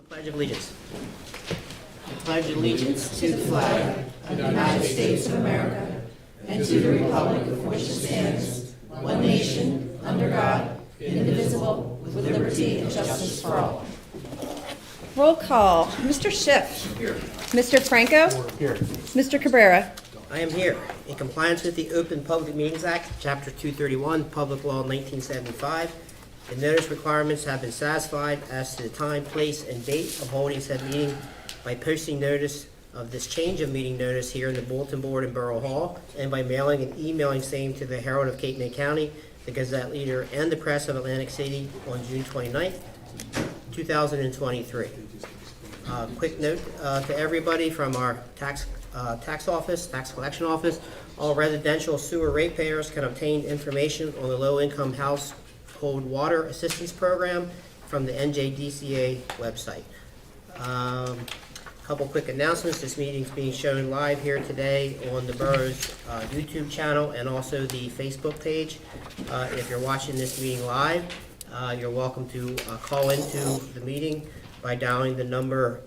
Pledge of Allegiance. I pledge allegiance to the flag of the United States of America and to the republic for which it stands, one nation, under God, indivisible, with liberty and justice for all. Roll call. Mr. Schiff. Here. Mr. Franco. Here. Mr. Cabrera. I am here. In compliance with the Open Public Meetings Act, Chapter 231, Public Law 1975, the notice requirements have been satisfied as to the time, place, and date of holding said meeting by posting notice of this change of meeting notice here in the Bulletin Board in Borough Hall, and by mailing and emailing same to the Herald of Cape May County, the Gazette Leader, and the Press of Atlantic City on June 29th, 2023. Quick note to everybody from our tax collection office, all residential sewer ratepayers can obtain information on the low-income household water assistance program from the NJDCA website. Couple quick announcements. This meeting is being shown live here today on the borough's YouTube channel and also the Facebook page. If you're watching this meeting live, you're welcome to call into the meeting by dialing the number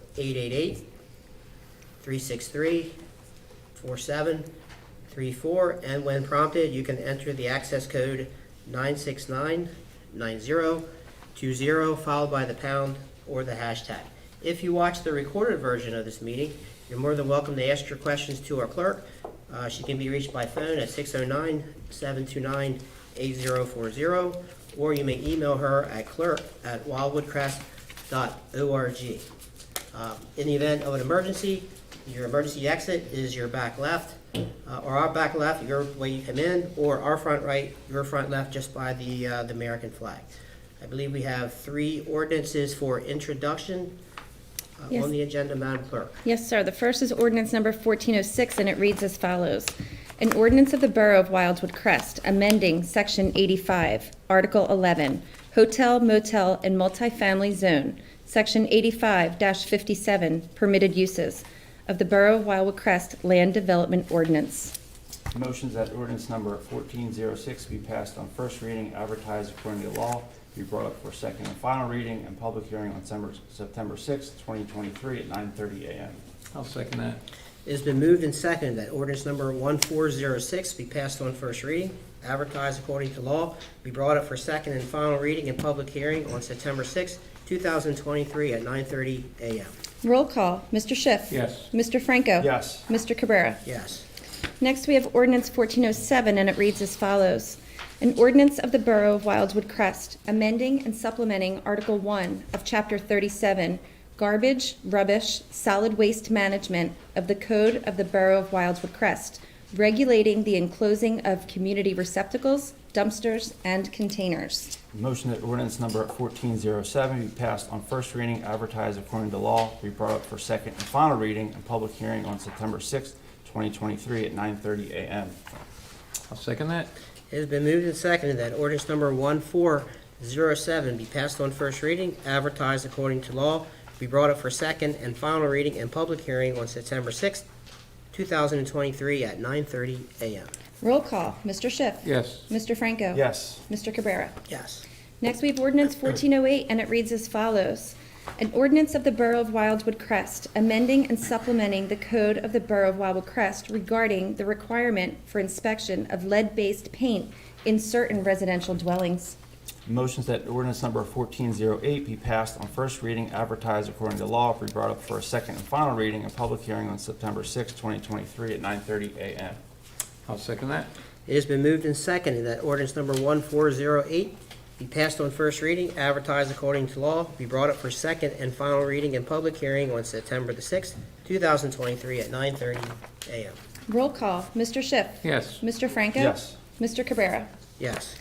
888-363-4734, and when prompted, you can enter the access code 9699020, followed by the pound or the hashtag. If you watch the recorded version of this meeting, you're more than welcome to ask your questions to our clerk. She can be reached by phone at 609-729-8040, or you may email her at clerk@wildwoodcrest.org. In the event of an emergency, your emergency exit is your back left, or our back left, your way you come in, or our front right, your front left, just by the American flag. I believe we have 3 ordinances for introduction Yes. on the agenda, Madam Clerk. Yes, sir. The first is ordinance number 1406, and it reads as follows. An ordinance of the Borough of Wildwood Crest, amending Section 85, Article 11, Hotel, Motel, and Multifamily Zone, Section 85-57, Permitted Uses, of the Borough of Wildwood Crest Land Development Ordinance. Motions that ordinance number 1406 be passed on first reading, advertised according to law, be brought up for second and final reading and public hearing on September 6, 2023 at 9:30 a.m. I'll second that. It has been moved and seconded that ordinance number 1406 be passed on first reading, advertised according to law, be brought up for second and final reading and public hearing on September 6, 2023 at 9:30 a.m. Roll call. Mr. Schiff. Yes. Mr. Franco. Yes. Mr. Cabrera. Yes. Next, we have ordinance 1407, and it reads as follows. An ordinance of the Borough of Wildwood Crest, amending and supplementing Article 1 of Chapter 37, Garbage, Rubbish, Solid Waste Management of the Code of the Borough of Wildwood Crest, regulating the enclosing of community receptacles, dumpsters, and containers. Motion that ordinance number 1407 be passed on first reading, advertised according to law, be brought up for second and final reading and public hearing on September 6, 2023 at 9:30 a.m. I'll second that. It has been moved and seconded that ordinance number 1407 be passed on first reading, advertised according to law, be brought up for second and final reading and public hearing on September 6, 2023 at 9:30 a.m. Roll call. Mr. Schiff. Yes. Mr. Franco. Yes. Mr. Cabrera. Yes. Next, we have ordinance 1408, and it reads as follows. An ordinance of the Borough of Wildwood Crest, amending and supplementing the Code of the Borough of Wildwood Crest regarding the requirement for inspection of lead-based paint in certain residential dwellings. Motions that ordinance number 1408 be passed on first reading, advertised according to law, be brought up for a second and final reading and public hearing on September 6, 2023 at 9:30 a.m. I'll second that. It has been moved and seconded that ordinance number 1408 be passed on first reading, advertised according to law, be brought up for second and final reading and public hearing on September the 6th, 2023 at 9:30 a.m. Roll call. Mr. Schiff. Yes. Mr. Franco. Yes. Mr. Cabrera. Yes.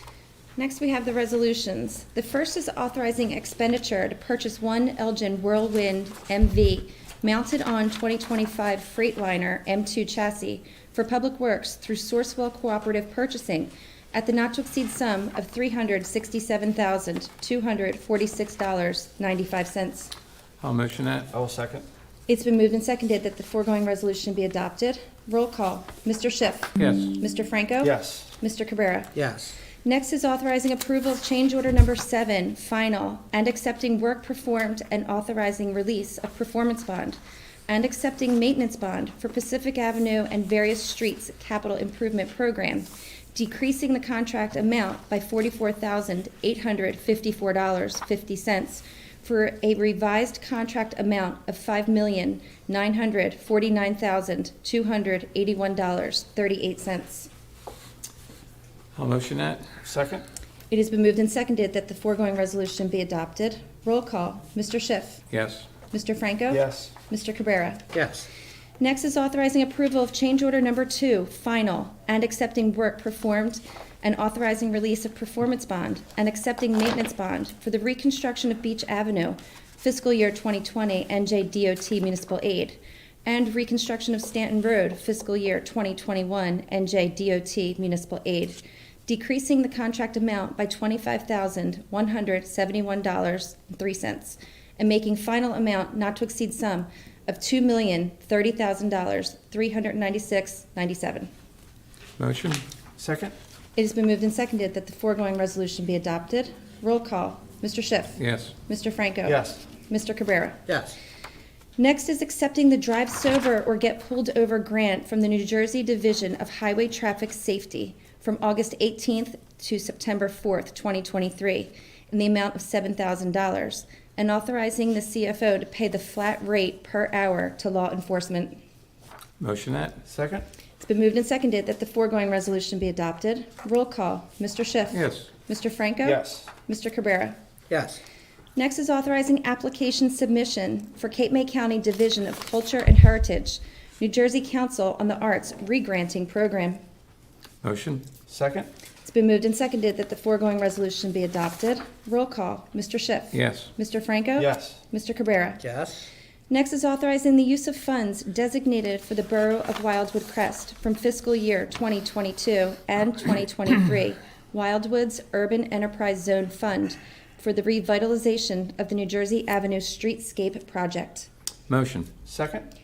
Next, we have the resolutions. The first is authorizing expenditure to purchase one Elgin Whirlwind MV mounted on 2025 Freightliner M2 chassis for Public Works through Sourcewell Cooperative Purchasing at the not-to-exceed sum of $367,246.95. I'll motion that. I will second. It's been moved and seconded that the foregoing resolution be adopted. Roll call. Mr. Schiff. Yes. Mr. Franco. Yes. Mr. Cabrera. Yes. Next is authorizing approval of change order number 7, final, and accepting work performed and authorizing release of performance bond, and accepting maintenance bond for Pacific Avenue and various streets capital improvement program, decreasing the contract amount by $44,854.50 for a revised contract amount of $5,949,281.38. I'll motion that. Second? It has been moved and seconded that the foregoing resolution be adopted. Roll call. Mr. Schiff. Yes. Mr. Franco. Yes. Mr. Cabrera. Yes. Next is authorizing approval of change order number 2, final, and accepting work performed and authorizing release of performance bond and accepting maintenance bond for the reconstruction of Beach Avenue, fiscal year 2020 NJDOT municipal aid, and reconstruction of Stanton Road, fiscal year 2021 NJDOT municipal aid, decreasing the contract amount by $25,171.03, and making final amount not to exceed sum of $2,030,396.97. Motion. Second? It has been moved and seconded that the foregoing resolution be adopted. Roll call. Mr. Schiff. Yes. Mr. Franco. Yes. Mr. Cabrera. Yes. Next is accepting the Drive Sober or Get Pulled Over grant from the New Jersey Division of Highway Traffic Safety from August 18th to September 4th, 2023, in the amount of $7,000, and authorizing the CFO to pay the flat rate per hour to law enforcement. Motion that. Second? It's been moved and seconded that the foregoing resolution be adopted. Roll call. Mr. Schiff. Yes. Mr. Franco. Yes. Mr. Cabrera. Yes. Next is authorizing application submission for Cape May County Division of Culture and Heritage, New Jersey Council on the Arts Regranting Program. Motion. Second? It's been moved and seconded that the foregoing resolution be adopted. Roll call. Mr. Schiff. Yes. Mr. Franco. Yes. Mr. Cabrera. Yes. Next is authorizing the use of funds designated for the Borough of Wildwood Crest from fiscal year 2022 and 2023, Wildwood's Urban Enterprise Zone Fund, for the revitalization of the New Jersey Avenue Streetscape Project. Motion. Second?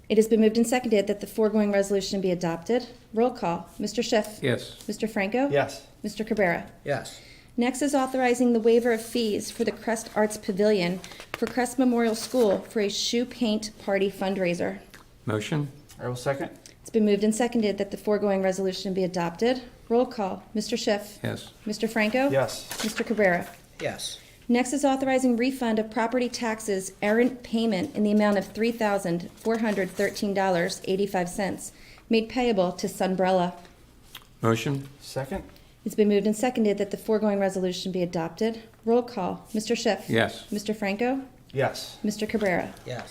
It has been moved and seconded that the foregoing resolution be adopted. Roll call. Mr. Schiff. Yes. Mr. Franco. Yes. Mr. Cabrera. Yes. Next is authorizing the waiver of fees for the Crest Arts Pavilion for Crest Memorial School for a shoe paint party fundraiser. Motion. I will second. It's been moved and seconded that the foregoing resolution be adopted. Roll call. Mr. Schiff. Yes. Mr. Franco. Yes. Mr. Cabrera. Yes. Next is authorizing refund of property taxes errant payment in the amount of $3,413.85 made payable to Sunbrella. Motion. Second? It's been moved and seconded that the foregoing resolution be adopted. Roll call. Mr. Schiff. Yes. Mr. Franco. Yes. Mr. Cabrera. Yes.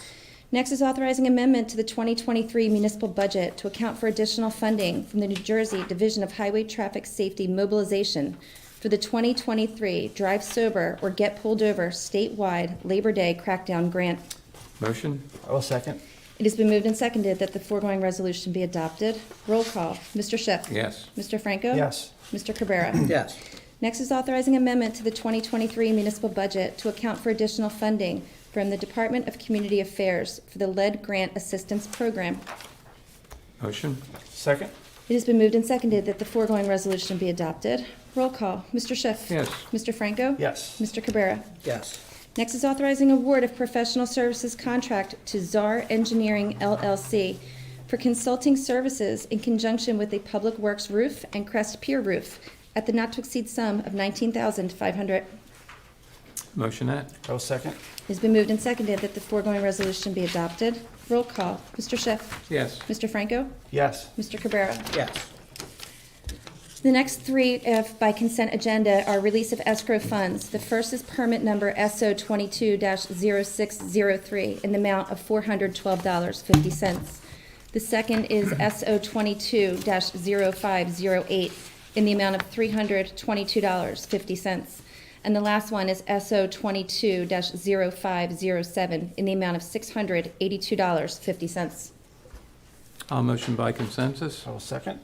Next is authorizing amendment to the 2023 municipal budget to account for additional funding from the New Jersey Division of Highway Traffic Safety Mobilization for the 2023 Drive Sober or Get Pulled Over statewide Labor Day Crackdown Grant. Motion. I will second. It has been moved and seconded that the foregoing resolution be adopted. Roll call. Mr. Schiff. Yes. Mr. Franco. Yes. Mr. Cabrera. Yes. Next is authorizing amendment to the 2023 municipal budget to account for additional funding from the Department of Community Affairs for the Lead Grant Assistance Program. Motion. Second? It has been moved and seconded that the foregoing resolution be adopted. Roll call. Mr. Schiff. Yes. Mr. Franco. Yes. Mr. Cabrera. Yes. Next is authorizing award of professional services contract to Czar Engineering LLC for consulting services in conjunction with a Public Works roof and Crest Pier roof at the not-to-exceed sum of $19,500. Motion that. I will second. It has been moved and seconded that the foregoing resolution be adopted. Roll call. Mr. Schiff. Yes. Mr. Franco. Yes. Mr. Cabrera. Yes. The next three by consent agenda are release of escrow funds. The first is permit number SO 22-0603 in the amount of $412.50. The second is SO 22-0508 in the amount of $322.50. And the last one is SO 22-0507 in the amount of $682.50. I'll motion by consensus. I will second.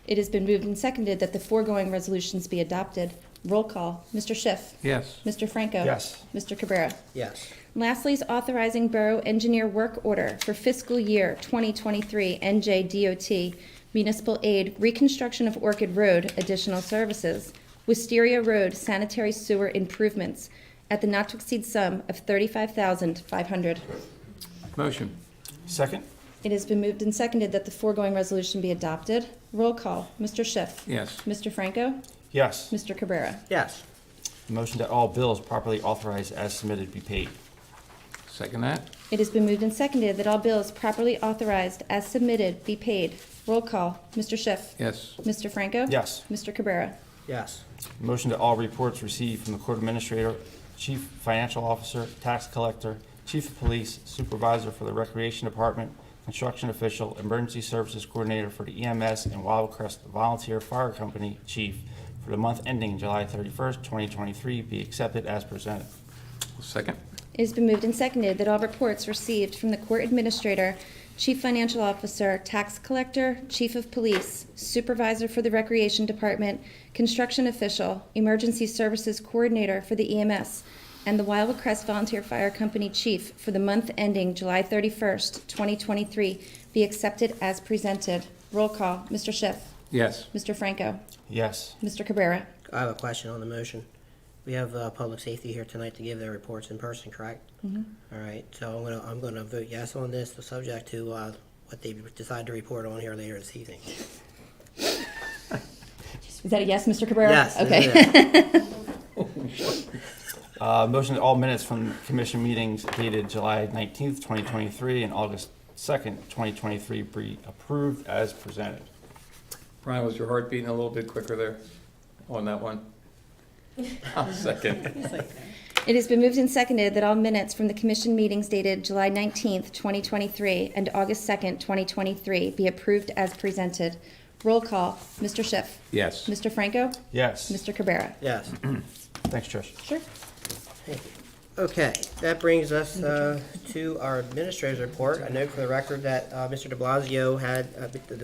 It has been moved and seconded that the foregoing resolutions be adopted. Roll call. Mr. Schiff. Yes. Mr. Franco. Yes. Mr. Cabrera. Yes. Lastly is authorizing Borough Engineer Work Order for fiscal year 2023 NJDOT Municipal Aid Reconstruction of Orchid Road Additional Services Wisteria Road sanitary sewer improvements at the not to exceed sum of $35,500. Motion. Second? It has been moved and seconded that the foregoing resolution be adopted. Roll call. Mr. Schiff. Yes. Mr. Franco. Yes. Mr. Cabrera. Yes. Motion that all bills properly authorized as submitted be paid. Second that? It has been moved and seconded that all bills properly authorized as submitted be paid. Roll call. Mr. Schiff. Yes. Mr. Franco. Yes. Mr. Cabrera. Yes. Motion that all reports received from the court administrator, chief financial officer, tax collector, chief of police, supervisor for the recreation department, construction official, emergency services coordinator for the EMS and Wildwood Crest Volunteer Fire Company chief for the month ending July 31st, 2023 be accepted as presented. Second? It has been moved and seconded that all reports received from the court administrator, chief financial officer, tax collector, chief of police, supervisor for the recreation department, construction official, emergency services coordinator for the EMS, and the Wildwood Crest Volunteer Fire Company chief for the month ending July 31st, 2023 be accepted as presented. Roll call. Mr. Schiff. Yes. Mr. Franco. Yes. Mr. Cabrera. I have a question on the motion. We have public safety here tonight to give their reports in person, correct? All right, so I'm gonna vote yes on this, subject to what they decide to report on here later this evening. Is that a yes, Mr. Cabrera? Yes. Okay. Motion that all minutes from commission meetings dated July 19th, 2023 and August 2nd, 2023 be approved as presented. Brian, was your heart beating a little bit quicker there on that one? I'll second. It has been moved and seconded that all minutes from the commission meetings dated July 19th, 2023 and August 2nd, 2023 be approved as presented. Roll call. Mr. Schiff. Yes. Mr. Franco. Yes. Mr. Cabrera. Yes. Thanks, Trish. Sure. Thank you. Okay, that brings us to our administrator's report. I note for the record that Mr. de Blasio had,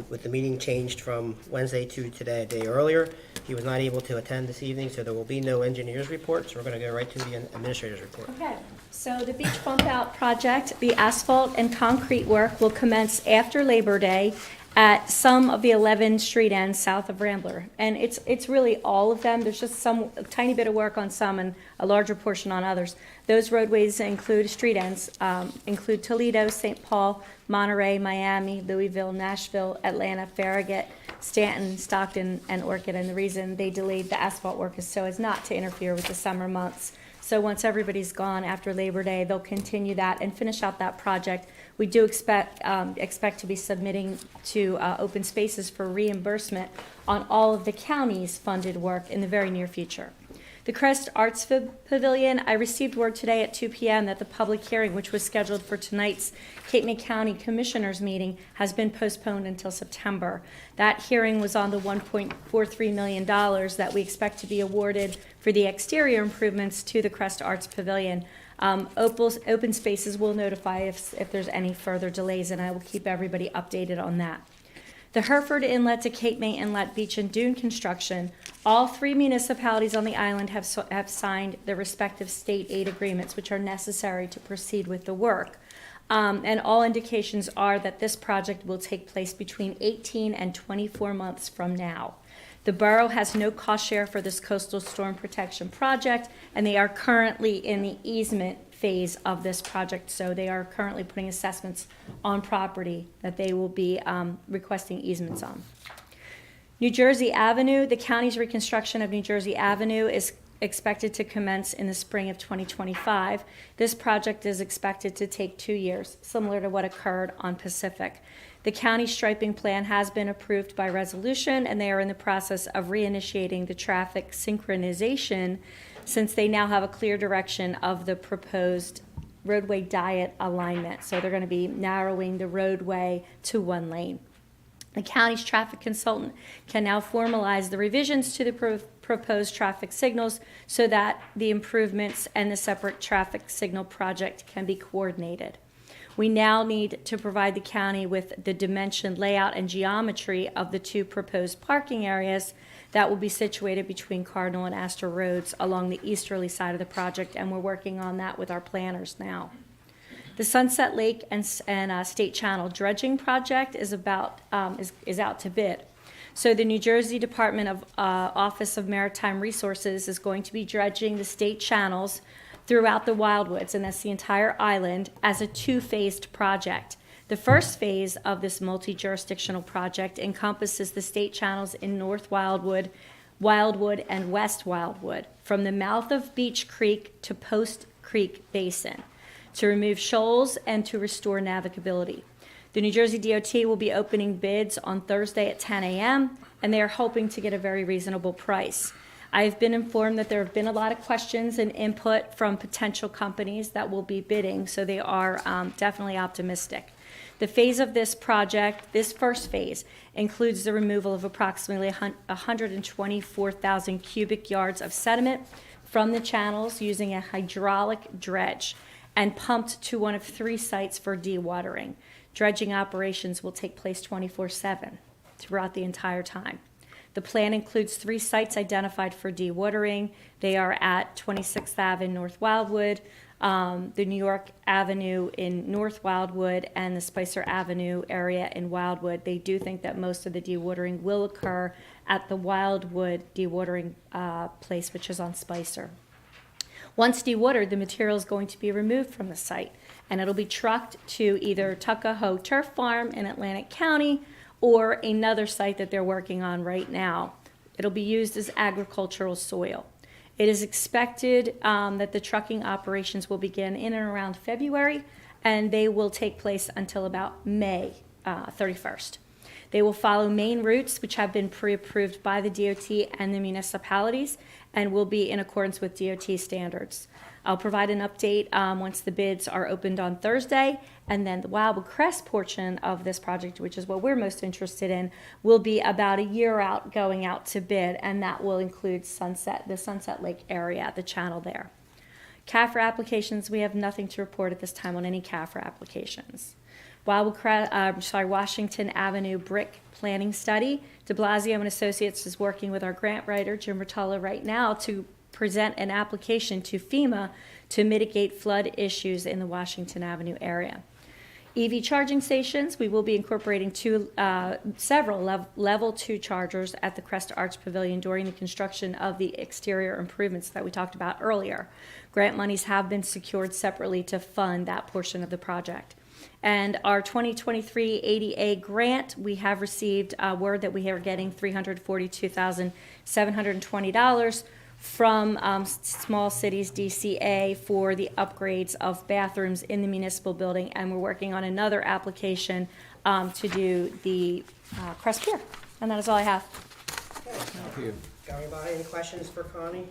with the meeting changed from Wednesday to today, a day earlier, he was not able to attend this evening, so there will be no engineer's report, so we're going to go right to the administrator's report. Okay, so the beach bump out project, the asphalt and concrete work will commence after Labor Day at some of the 11 street ends south of Rambler. And it's really all of them. There's just a tiny bit of work on some and a larger portion on others. Those roadways include street ends, include Toledo, St. Paul, Monterey, Miami, Louisville, Nashville, Atlanta, Farragut, Stanton, Stockton, and Orchid. And the reason they delayed the asphalt work is so as not to interfere with the summer months. So once everybody's gone after Labor Day, they'll continue that and finish out that project. We do expect to be submitting to Open Spaces for reimbursement on all of the county's funded work in the very near future. The Crest Arts Pavilion, I received word today at 2 p.m. that the public hearing, which was scheduled for tonight's Cape May County Commissioners meeting, has been postponed until September. That hearing was on the $1.43 million that we expect to be awarded for the exterior improvements to the Crest Arts Pavilion. Open Spaces will notify if there's any further delays, and I will keep everybody updated on that. The Hereford Inlet to Cape May Inlet Beach and Dune construction, all 3 municipalities on the island have signed their respective state aid agreements, which are necessary to proceed with the work. And all indications are that this project will take place between 18 and 24 months from now. The borough has no cost share for this coastal storm protection project, and they are currently in the easement phase of this project. So they are currently putting assessments on property that they will be requesting easements on. New Jersey Avenue, the county's reconstruction of New Jersey Avenue is expected to commence in the spring of 2025. This project is expected to take 2 years, similar to what occurred on Pacific. The county striping plan has been approved by resolution, and they are in the process of reinitiating the traffic synchronization since they now have a clear direction of the proposed roadway diet alignment. So they're going to be narrowing the roadway to 1 lane. The county's traffic consultant can now formalize the revisions to the proposed traffic signals so that the improvements and the separate traffic signal project can be coordinated. We now need to provide the county with the dimension, layout, and geometry of the 2 proposed parking areas that will be situated between Cardinal and Astor Roads along the easterly side of the project, and we're working on that with our planners now. The Sunset Lake and State Channel dredging project is out to bid. So the New Jersey Department of Office of Maritime Resources is going to be dredging the state channels throughout the Wildwoods, and that's the entire island, as a two-phased project. The first phase of this multi-jurisdictional project encompasses the state channels in North Wildwood, Wildwood, and West Wildwood, from the mouth of Beach Creek to Post Creek Basin, to remove shoals and to restore navigability. The New Jersey DOT will be opening bids on Thursday at 10 a.m., and they are hoping to get a very reasonable price. I've been informed that there have been a lot of questions and input from potential companies that will be bidding, so they are definitely optimistic. The phase of this project, this first phase, includes the removal of approximately 124,000 cubic yards of sediment from the channels using a hydraulic dredge and pumped to one of 3 sites for dewatering. Dredging operations will take place 24/7 throughout the entire time. The plan includes 3 sites identified for dewatering. They are at 26th Ave in North Wildwood, the New York Avenue in North Wildwood, and the Spicer Avenue area in Wildwood. They do think that most of the dewatering will occur at the Wildwood dewatering place, which is on Spicer. Once dewatered, the material is going to be removed from the site, and it'll be trucked to either Tuckahoe Turf Farm in Atlantic County or another site that they're working on right now. It'll be used as agricultural soil. It is expected that the trucking operations will begin in and around February, and they will take place until about May 31st. They will follow main routes, which have been pre-approved by the DOT and the municipalities, and will be in accordance with DOT standards. I'll provide an update once the bids are opened on Thursday, and then the Wildwood Crest portion of this project, which is what we're most interested in, will be about a year out, going out to bid, and that will include the Sunset Lake area, the channel there. CAFR applications, we have nothing to report at this time on any CAFR applications. Washington Avenue brick planning study. De Blasio and Associates is working with our grant writer, Jim Rotella, right now to present an application to FEMA to mitigate flood issues in the Washington Avenue area. EV charging stations, we will be incorporating several level 2 chargers at the Crest Arts Pavilion during the construction of the exterior improvements that we talked about earlier. Grant monies have been secured separately to fund that portion of the project. And our 2023 ADA grant, we have received word that we are getting $342,720 from Small Cities DCA for the upgrades of bathrooms in the municipal building, and we're working on another application to do the Crest Pier. And that is all I have. Thank you. Got anybody any questions for Connie?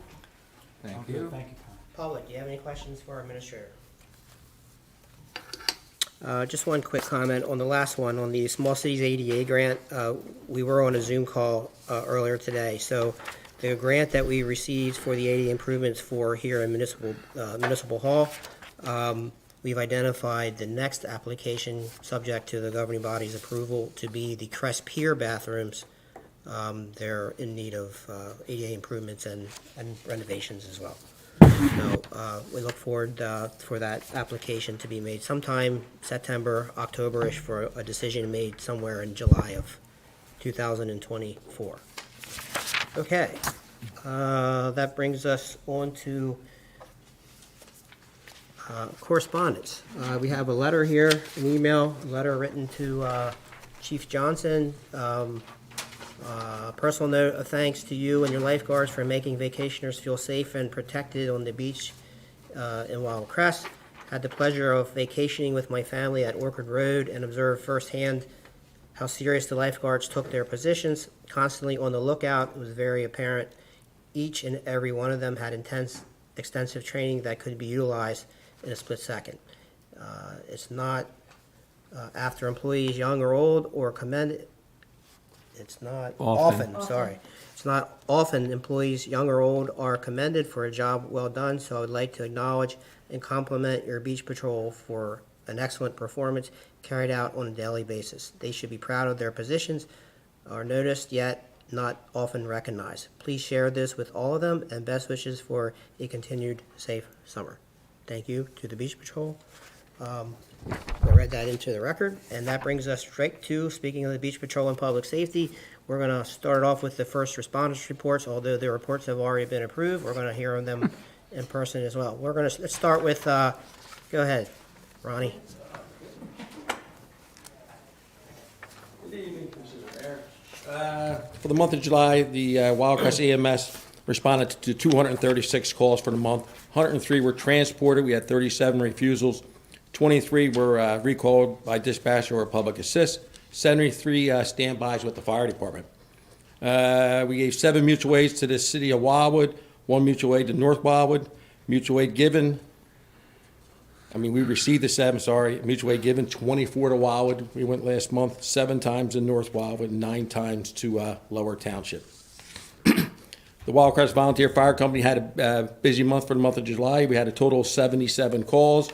Thank you. Thank you, Tom. Public, do you have any questions for our administrator? Just one quick comment on the last one, on the Small Cities ADA grant. We were on a Zoom call earlier today, so the grant that we received for the ADA improvements for here in Municipal Hall, we've identified the next application, subject to the governing body's approval, to be the Crest Pier bathrooms. They're in need of ADA improvements and renovations as well. So we look forward for that application to be made sometime September, October-ish, for a decision made somewhere in July of 2024. Okay, that brings us on to correspondence. We have a letter here, an email, a letter written to Chief Johnson. Personal note of thanks to you and your lifeguards for making vacationers feel safe and protected on the beach in Wildwood Crest. Had the pleasure of vacationing with my family at Orchard Road and observed firsthand how serious the lifeguards took their positions, constantly on the lookout. It was very apparent each and every one of them had extensive training that could be utilized in a split second. It's not after employees young or old or commended. It's not often. It's not often employees, young or old, are commended for a job well done, so I would like to acknowledge and compliment your beach patrol for an excellent performance carried out on a daily basis. They should be proud of their positions, are noticed yet not often recognized. Please share this with all of them, and best wishes for a continued safe summer. Thank you to the beach patrol. We're read that into the record. And that brings us straight to, speaking of the Beach Patrol and Public Safety, we're going to start off with the first responders reports. Although the reports have already been approved, we're going to hear them in person as well. Let's start with, go ahead, Ronnie. Good evening, Commissioner Mayor. For the month of July, the Wildwood Crest EMS responded to 236 calls for the month. 103 were transported. We had 37 refusals. 23 were recalled by dispatch or public assist. 73 standbys with the fire department. We gave 7 mutual aids to the city of Wildwood, 1 mutual aid to North Wildwood, mutual aid given. We received the 7, mutual aid given, 24 to Wildwood. We went last month 7 times in North Wildwood, 9 times to Lower Township. The Wildwood Crest Volunteer Fire Company had a busy month for the month of July. We had a total of 77 calls.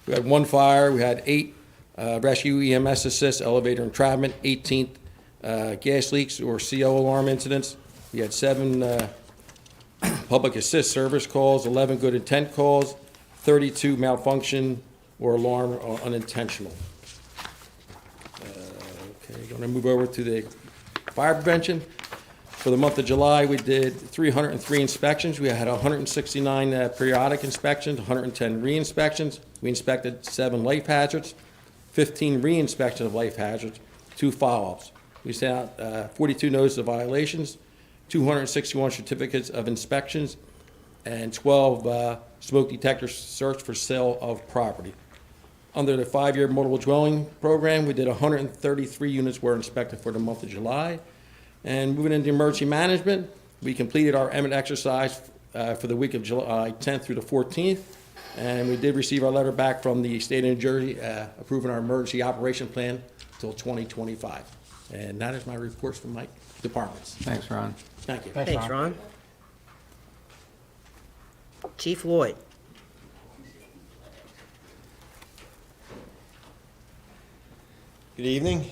We had 1 fire. We had 8 rescue EMS assists, elevator entrapment, 18 gas leaks or CO alarm incidents. We had 7 public assist service calls, 11 good intent calls, 32 malfunction or alarm or unintentional. Okay, going to move over to the fire prevention. For the month of July, we did 303 inspections. We had 169 periodic inspections, 110 re-inspections. We inspected 7 life hazards, 15 re-inspections of life hazards, 2 follow-ups. We sent out 42 notices of violations, 261 certificates of inspections, and 12 smoke detector search for sale of property. Under the 5-year multiple dwelling program, we did 133 units were inspected for the month of July. And moving into emergency management, we completed our Emmett exercise for the week of July 10th through the 14th. And we did receive our letter back from the state of New Jersey approving our emergency operation plan until 2025. And that is my reports from my departments. Thanks, Ron. Thank you. Thanks, Ron. Chief Lloyd. Good evening.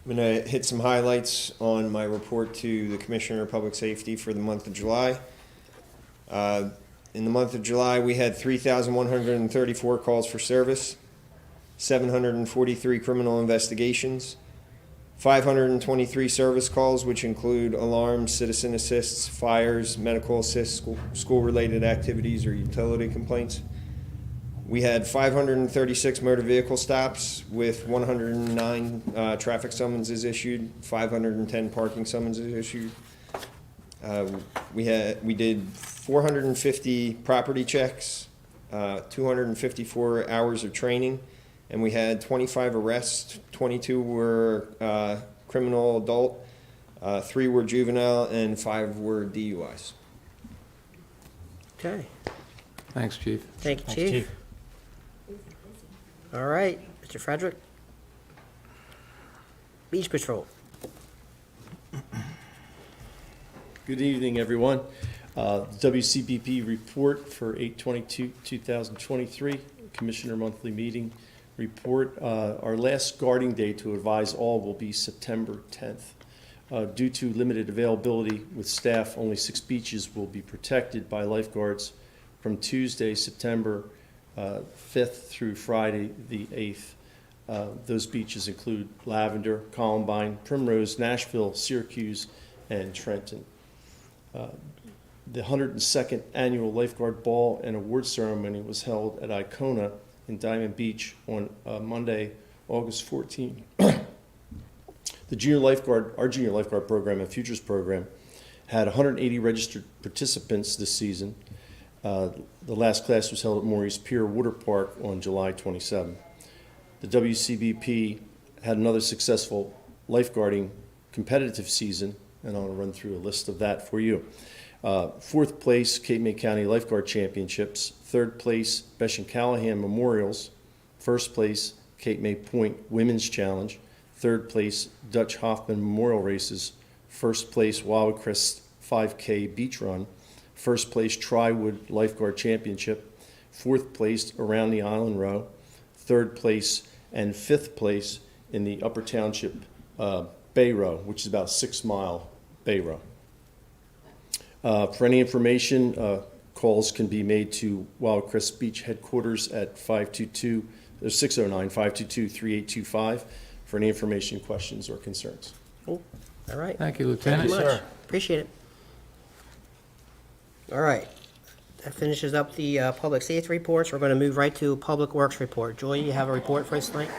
I'm going to hit some highlights on my report to the Commissioner of Public Safety for the month of July. In the month of July, we had 3,134 calls for service, 743 criminal investigations, 523 service calls, which include alarms, citizen assists, fires, medical assists, school-related activities, or utility complaints. We had 536 motor vehicle stops with 109 traffic summonses issued, 510 parking summonses issued. We did 450 property checks, 254 hours of training, and we had 25 arrests. 22 were criminal adult, 3 were juvenile, and 5 were DUIs. Okay. Thanks, Chief. Thank you, Chief. All right, Mr. Frederick. Beach Patrol. Good evening, everyone. WCBP report for 8/22/2023, Commissioner Monthly Meeting report. Our last guarding day to advise all will be September 10th. Due to limited availability with staff, only 6 beaches will be protected by lifeguards from Tuesday, September 5th through Friday, the 8th. Those beaches include Lavender, Columbine, Primrose, Nashville, Syracuse, and Trenton. The 102nd Annual Lifeguard Ball and Award Ceremony was held at Icona in Diamond Beach on Monday, August 14. Our junior lifeguard program and futures program had 180 registered participants this season. The last class was held at Maurice Pier Water Park on July 27. The WCBP had another successful lifeguarding competitive season, and I'll run through a list of that for you. 4th place, Cape May County Lifeguard Championships. 3rd place, Besh & Callahan Memorials. 1st place, Cape May Point Women's Challenge. 3rd place, Dutch Hoffman Memorial Races. 1st place, Wildwood Crest 5K Beach Run. 1st place, Tri-Wood Lifeguard Championship. 4th place, Around the Island Row. 3rd place and 5th place in the Upper Township Bay Row, which is about 6-mile Bay Row. For any information, calls can be made to Wildwood Crest Beach headquarters at There's 609-522-3825 for any information, questions, or concerns. All right. Thank you, Thank Lieutenant. you much. Appreciate it. All right. That finishes up the public safety reports. We're going to move right to Public Works report. Joy, you have a report for us tonight?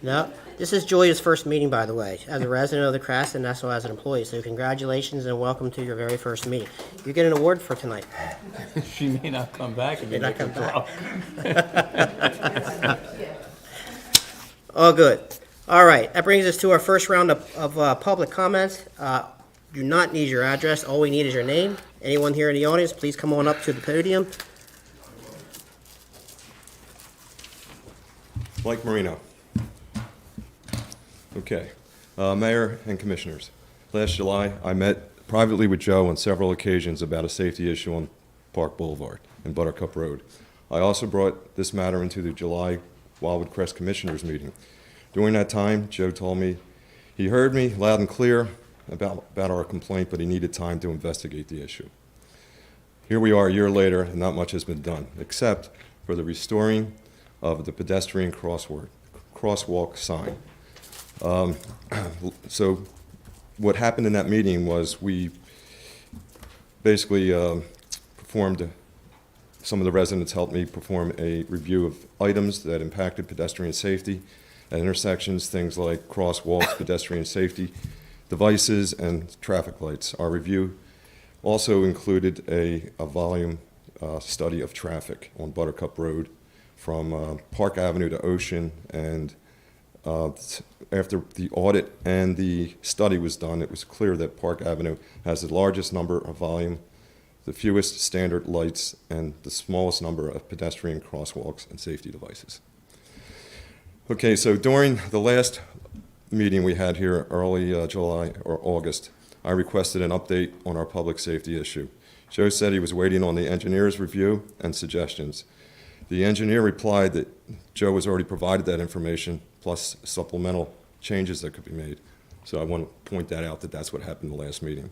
No? This is Joy's first meeting, by the way, as a resident of the Crest and also as an employee. So congratulations and welcome to your very first meeting. You get an award for tonight. She may not come back and May not make her come back. drop. All good. All right, that brings us to our first round of public comments. Do not need your address. All we need is your name. Anyone here in the audience, please come on up to the podium. Mike Marino. Okay. Mayor and Commissioners, last July, I met privately with Joe on several occasions about a safety issue on Park Boulevard and Buttercup Road. I also brought this matter into the July Wildwood Crest Commissioners meeting. During that time, Joe told me he heard me loud and clear about our complaint, but he needed time to investigate the issue. Here we are a year later, and not much has been done, except for the restoring of the pedestrian crosswalk sign. So what happened in that meeting was we basically some of the residents helped me perform a review of items that impacted pedestrian safety at intersections, things like crosswalks, pedestrian safety devices, and traffic lights. Our review also included a volume study of traffic on Buttercup Road from Park Avenue to Ocean, and after the audit and the study was done, it was clear that Park Avenue has the largest number of volume, the fewest standard lights, and the smallest number of pedestrian crosswalks and safety devices. Okay, so during the last meeting we had here early July or August, I requested an update on our public safety issue. Joe said he was waiting on the engineer's review and suggestions. The engineer replied that Joe has already provided that information, plus supplemental changes that could be made. So I want to point that out, that that's what happened in the last meeting.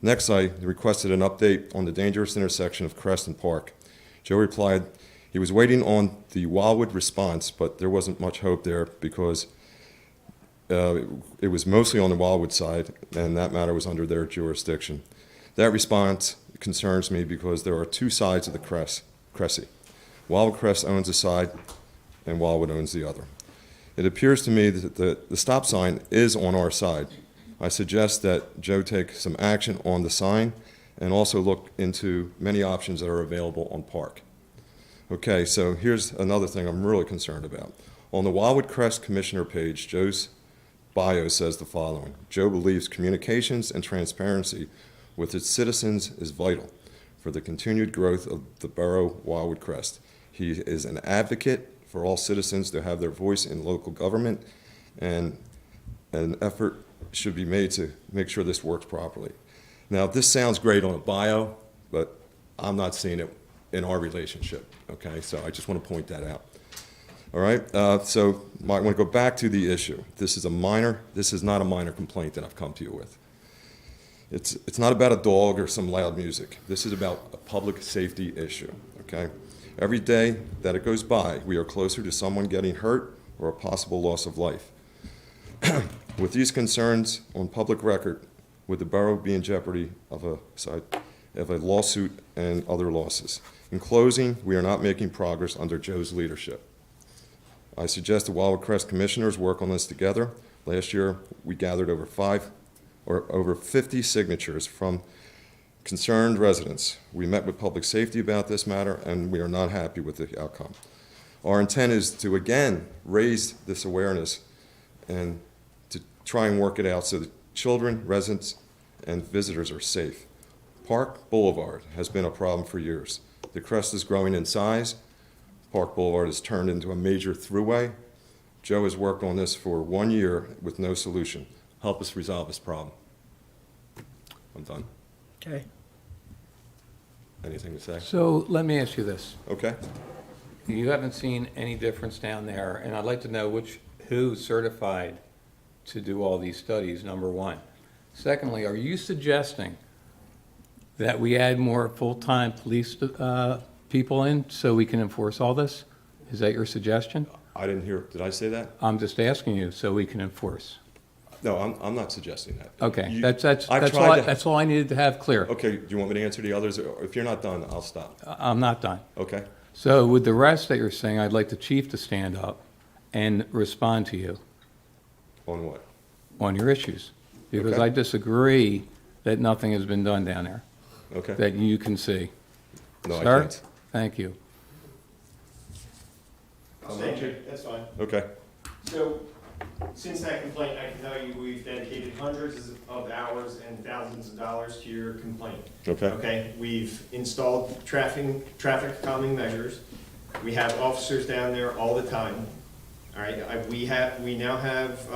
Next, I requested an update on the dangerous intersection of Crest and Park. Joe replied he was waiting on the Wildwood response, but there wasn't much hope there because it was mostly on the Wildwood side, and that matter was under their jurisdiction. That response concerns me because there are two sides of the Cressy. Wildwood Crest owns a side, and Wildwood owns the other. It appears to me that the stop sign is on our side. I suggest that Joe take some action on the sign and also look into many options that are available on Park. Okay, so here's another thing I'm really concerned about. On the Wildwood Crest Commissioner page, Joe's bio says the following: Joe believes communications and transparency with its citizens is vital for the continued growth of the borough Wildwood Crest. He is an advocate for all citizens to have their voice in local government, and an effort should be made to make sure this works properly. Now, this sounds great on a bio, but I'm not seeing it in our relationship, okay? So I just want to point that out. All right, so I want to go back to the issue. This is not a minor complaint that I've come to you with. It's not about a dog or some loud music. This is about a public safety issue, okay? Every day that it goes by, we are closer to someone getting hurt or a possible loss of life. With these concerns on public record, would the borough be in jeopardy of a lawsuit and other losses? In closing, we are not making progress under Joe's leadership. I suggest the Wildwood Crest Commissioners work on this together. Last year, we gathered over 50 signatures from concerned residents. We met with public safety about this matter, and we are not happy with the outcome. Our intent is to, again, raise this awareness and to try and work it out so that children, residents, and visitors are safe. Park Boulevard has been a problem for years. The Crest is growing in size. Park Boulevard has turned into a major throughway. Joe has worked on this for 1 year with no solution. Help us resolve this problem. I'm done. Okay. Anything to say? So let me ask you this. Okay. You haven't seen any difference down there, and I'd like to know who's certified to do all these studies, number one. Secondly, are you suggesting that we add more full-time police people in so we can enforce all this? Is that your suggestion? I didn't hear, did I say that? I'm just asking you so we can enforce. No, I'm not suggesting that. Okay, You- that's I've tried to- that's all I needed to have clear. Okay, do you want me to answer the others? Or if you're not done, I'll stop. I'm not done. Okay? So with the rest that you're saying, I'd like the chief to stand up and respond to you On what? on your issues. Because Okay. I disagree that nothing has been done down there, Okay? that you can see. No, I Sir? can't. Thank you. That's fine. Okay. So, since that complaint, I can tell you we've dedicated hundreds of hours and thousands of dollars to your complaint. Okay. Okay, we've installed traffic calming measures. We have officers down there all the time. All right, we now have,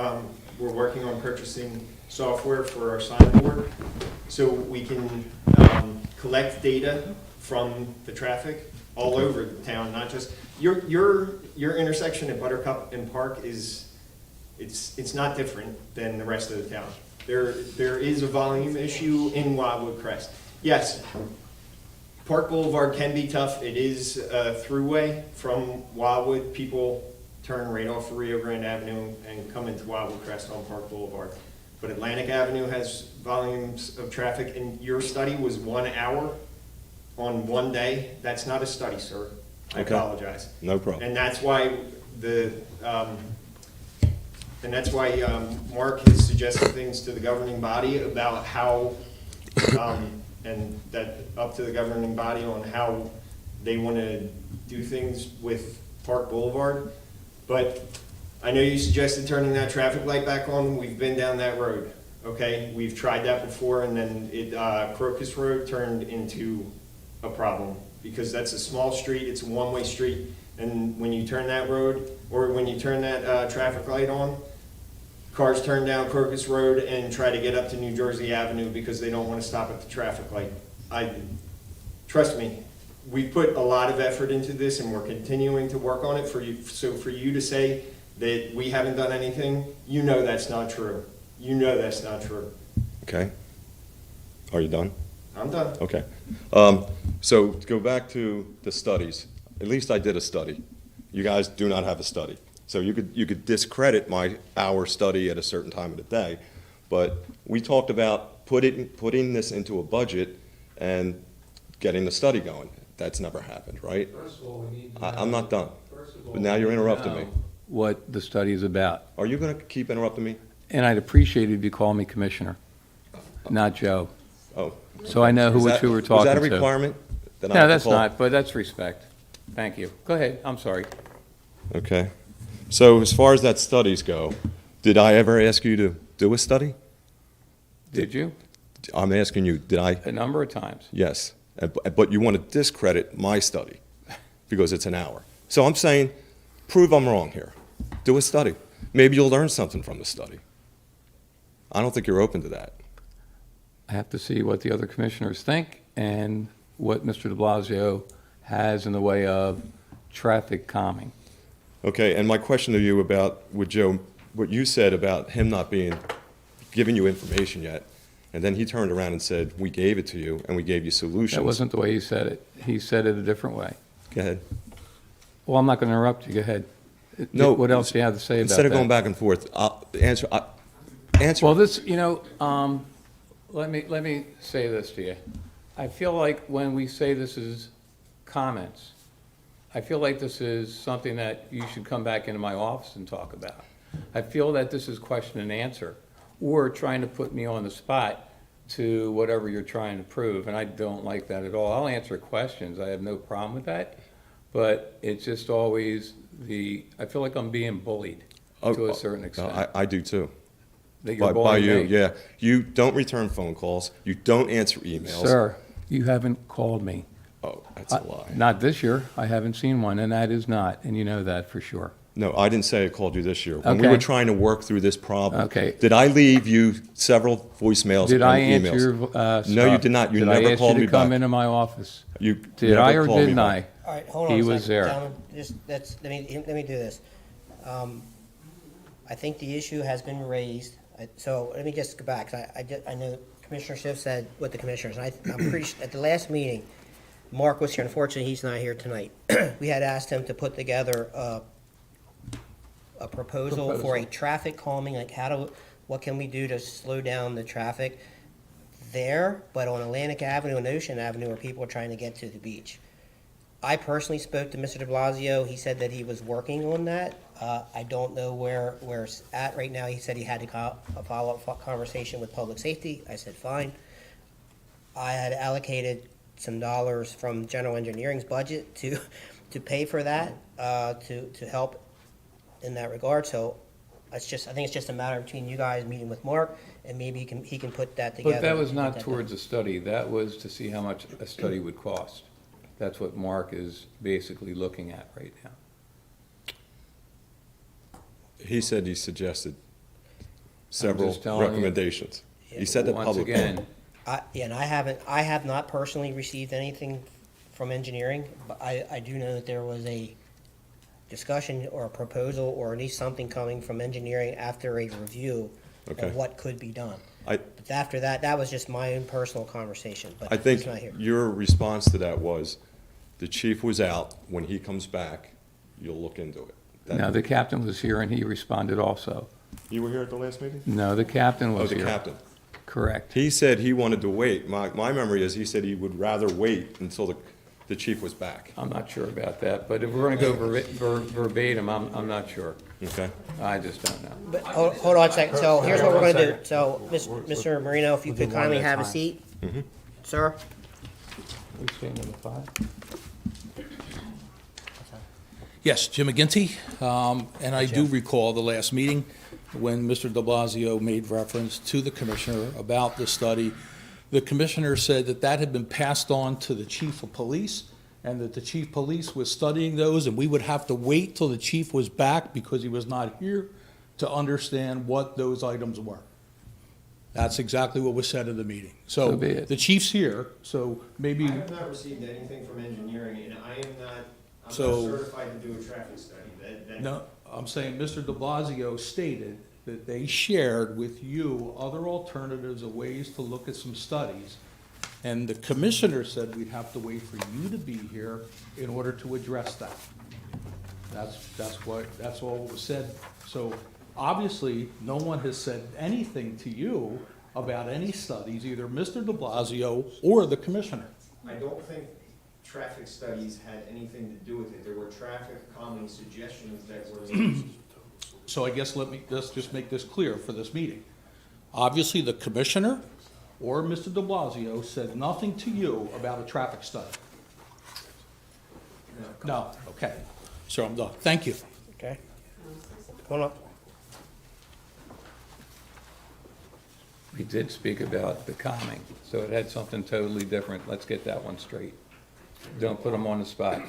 we're working on purchasing software for our signboard, so we can, collect data from the traffic all over the town, not just, your intersection at Buttercup and Park is, it's not different than the rest of the town. There is a volume issue in Wildwood Crest. Yes, Park Boulevard can be tough. It is a throughway from Wildwood. People turn right off of Rio Grande Avenue and come into Wildwood Crest on Park Boulevard. But Atlantic Avenue has volumes of traffic, and your study was 1 hour on one day. That's not a study, sir. I Okay. apologize. No problem. And that's why Mark has suggested things to the governing body about how, and that up to the governing body on how they want to do things with Park Boulevard. But I know you suggested turning that traffic light back on. We've been down that road, okay? We've tried that before, and then Crocus Road turned into a problem because that's a small street, it's a one-way street, and when you turn that road, or when you turn that traffic light on, cars turn down Crocus Road and try to get up to New Jersey Avenue because they don't want to stop at the traffic light. Trust me, we put a lot of effort into this and we're continuing to work on it for you. So for you to say that we haven't done anything, you know that's not true. You know that's not true. Okay. Are you done? I'm done. Okay. So to go back to the studies, at least I did a study. You guys do not have a study. So you could discredit my hour study at a certain time of the day, but we talked about putting this into a budget and getting the study going. That's never happened, right? First of all, we need I'm not done. But now you're interrupting me. What the study is about. Are you going to keep interrupting me? And I'd appreciate it if you call me Commissioner, not Joe. Oh. So I know who we're talking to. Was that a requirement? that I No, have to that's call? not, but that's respect. Thank you. Go ahead, I'm sorry. Okay. So as far as that studies go, did I ever ask you to do a study? Did you? I'm asking you, did I? A number of times. Yes. But you want to discredit my study because it's an hour. So I'm saying, prove I'm wrong here. Do a study. Maybe you'll learn something from the study. I don't think you're open to that. I have to see what the other commissioners think and what Mr. de Blasio has in the way of traffic calming. Okay, and my question to you about, with Joe, what you said about him not giving you information yet, and then he turned around and said, we gave it to you, and we gave you solutions. That wasn't the way he said it. He said it a different way. Go ahead. Well, I'm not going to interrupt you. Go ahead. No. What else do you have to say about that? Instead of going back and forth, answer. Well, this, let me say this to you. I feel like when we say this is comments, I feel like this is something that you should come back into my office and talk about. I feel that this is question and answer, or trying to put me on the spot to whatever you're trying to prove, and I don't like that at all. I'll answer questions. I have no problem with that, but it's just always I feel like I'm being bullied to a certain extent. I do too. That you're By bullying you, me. yeah. You don't return phone calls. You don't answer emails. Sir, you haven't called me. Oh, that's a lie. Not this year. I haven't seen one, and that is not, and you know that for sure. No, I didn't say I called you this year. When we Okay. were trying to work through this problem. Okay. Did I leave you several voicemails Did and I emails? answer your stuff? No, you did not. You never called Did I ask me you to come back. into my office? You Did never I or called me didn't I? back. All right, hold on He a was second, there. gentlemen. Let me do this. I think the issue has been raised, so let me just go back, 'cause I know Commissioner Schiff said what the commissioners, and I'm pretty, at the last meeting, Mark was here, unfortunately, he's not here tonight. We had asked him to put together a proposal for a traffic calming, like what can we do to slow down the traffic there, but on Atlantic Avenue and Ocean Avenue where people are trying to get to the beach. I personally spoke to Mr. de Blasio. He said that he was working on that. I don't know where it's at right now. He said he had a follow-up conversation with public safety. I said, fine. I had allocated some dollars from general engineering's budget to pay for that, to help in that regard. So I think it's just a matter between you guys meeting with Mark, and maybe he can put that together. But that was and not get that towards done. a study, that was to see how much a study would cost. That's what Mark is basically looking at right now. He said he suggested several just telling you. recommendations. He said that Once publicly. again, And I have not personally received anything from engineering, but I do know that there was a discussion or a proposal, or at least something coming from engineering after a review Okay. of what could be done. I, But after that, that was just my own personal conversation, but I think he's not here. your response to that was, the chief was out. When he comes back, you'll look into it. That- no, the captain was here and he responded also. You were here at the last meeting? No, the captain Oh, was the here. captain. Correct. He said he wanted to wait. My memory is he said he would rather wait until the chief was back. I'm not sure about that, but if we're gonna go verbatim, I'm not sure. Okay? I just don't know. But, hold on a second, so here's what we're gonna do. So, Mr. Marino, if you We'll do could one kindly at a have a time. seat. Sir? We say number 5? Yes, Jim McGinty, and I do recall the last meeting when Mr. de Blasio made reference to the commissioner about the study. The commissioner said that that had been passed on to the chief of police, and that the chief of police was studying those, and we would have to wait till the chief was back because he was not here to understand what those items were. That's exactly what was said in the meeting. So So be it. the chief's here, so maybe, I have not received anything from engineering, and I am not, I'm not So- certified to do a traffic study. That- no, I'm saying Mr. de Blasio stated that they shared with you other alternatives of ways to look at some studies. And the commissioner said we'd have to wait for you to be here in order to address that. That's all that was said. So obviously, no one has said anything to you about any studies, either Mr. de Blasio or the commissioner. I don't think traffic studies had anything to do with it. There were traffic calming suggestions that were. So I guess let's just make this clear for this meeting. Obviously, the commissioner or Mr. de Blasio said nothing to you about a traffic study. No, okay. So I'm done. Thank you. Okay. Hold on. We did speak about the calming, so it had something totally different. Let's get that one straight. Don't put them on the spot.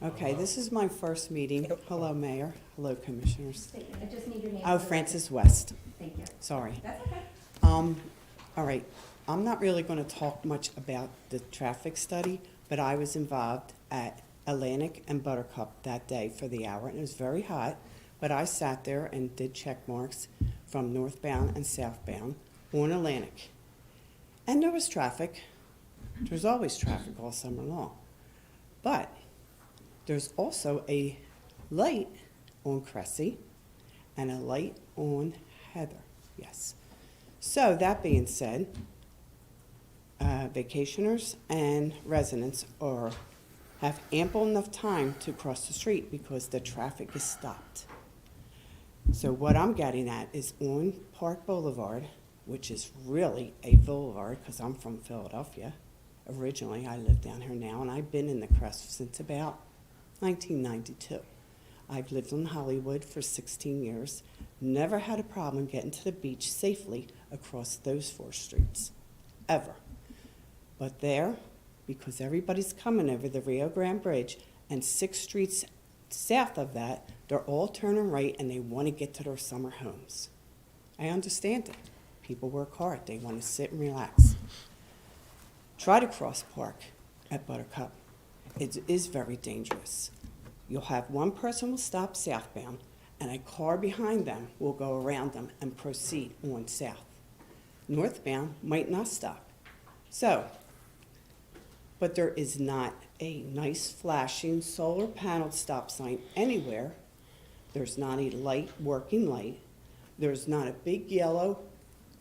Okay, this is my first meeting. Hello, Mayor. Hello, Commissioners. I just need your name. Oh, Francis West. Thank you. Sorry. That's okay. All right. I'm not really going to talk much about the traffic study, but I was involved at Atlantic and Buttercup that day for the hour, and it was very hot. But I sat there and did check marks from northbound and southbound on Atlantic. And there was traffic. There's always traffic all summer long. But there's also a light on Cressy and a light on Heather, yes. So that being said, vacationers and residents have ample enough time to cross the street because the traffic is stopped. So what I'm getting at is on Park Boulevard, which is really a boulevard because I'm from Philadelphia. Originally, I live down here now, and I've been in the Crest since about 1992. I've lived in Hollywood for 16 years, never had a problem getting to the beach safely across those 4 streets, ever. But there, because everybody's coming over the Rio Grande Bridge and 6 streets south of that, they're all turning right and they want to get to their summer homes. I understand it. People work hard. They want to sit and relax. Try to cross Park at Buttercup. It is very dangerous. You'll have one person will stop southbound, and a car behind them will go around them and proceed on south. Northbound might not stop. So, but there is not a nice flashing solar panel stop sign anywhere. There's not a light, working light. There's not a big yellow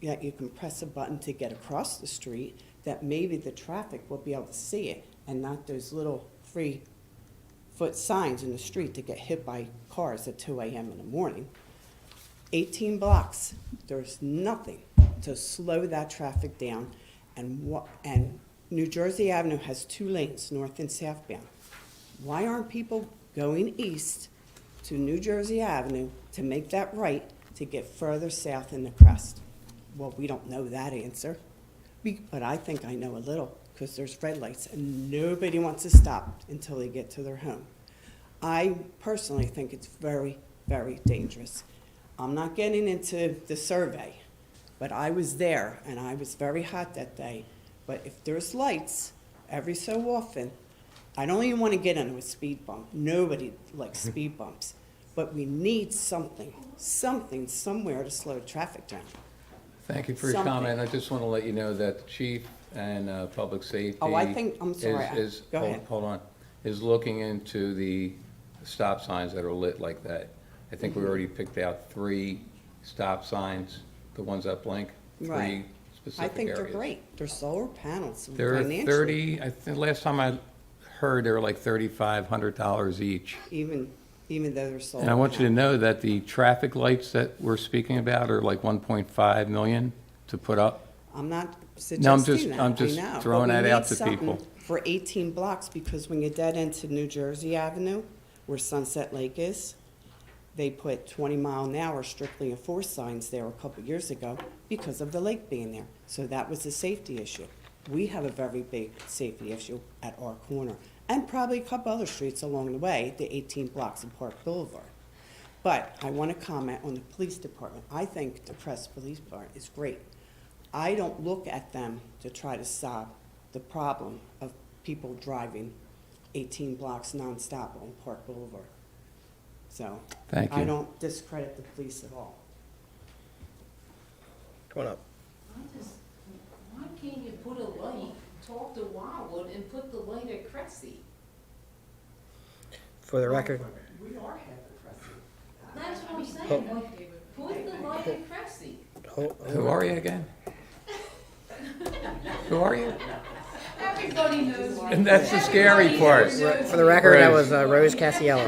that you can press a button to get across the street, that maybe the traffic will be able to see it, and not those little 3-foot signs in the street to get hit by cars at 2 a.m. in the morning. 18 blocks, there's nothing to slow that traffic down, and New Jersey Avenue has 2 lanes, north and southbound. Why aren't people going east to New Jersey Avenue to make that right to get further south in the crest? Well, we don't know that answer, but I think I know a little, because there's red lights, and nobody wants to stop until they get to their home. I personally think it's very, very dangerous. I'm not getting into the survey, but I was there, and I was very hot that day. But if there's lights every so often, I don't even want to get into a speed bump. Nobody likes speed bumps. But we need something, somewhere to slow traffic down. Thank you for your Something. comment. I just want to let you know that the chief and public safety. Oh, I think, I'm sorry, go ahead. Hold on, is looking into the stop signs that are lit like that. I think we already picked out 3 stop signs, the ones that blink, 3 Right. specific I areas. think they're great. They're solar panels. There are financially, 30, I think last time I heard, they were like $3,500 each. Even though they're solar. And I want you to panels. know that the traffic lights that we're speaking about are like 1.5 million to put up. I'm not No, I'm suggesting that, I just know, throwing but we that out need to something people. For 18 blocks, because when you dead into New Jersey Avenue, where Sunset Lake is, they put 20-mile-an-hour strictly enforced signs there a couple years ago because of the lake being there. So that was a safety issue. We have a very big safety issue at our corner, and probably a couple other streets along the way, the 18 blocks of Park Boulevard. But I want to comment on the police department. I think the Crest Police Department is great. I don't look at them to try to solve the problem of people driving 18 blocks nonstop on Park Boulevard. So Thank you. I don't discredit the police at all. Come on up. Why can't you put a light, talk to Wildwood and put the light at Cresty? For the record, We are having Cresty. That's what I'm saying, put the light at Cresty. Who are you again? Who are you? Everybody knows. And that's the scary part. For the record, that was Rose Cassiello.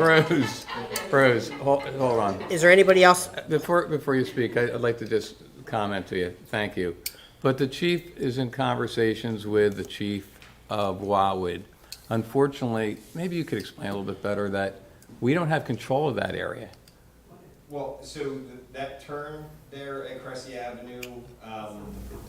Rose, hold on. Is there anybody else? Before you speak, I'd like to just comment to you. Thank you. But the chief is in conversations with the chief of Wildwood. Unfortunately, maybe you could explain a little bit better that we don't have control of that area. Well, so that turn there at Cressy Avenue,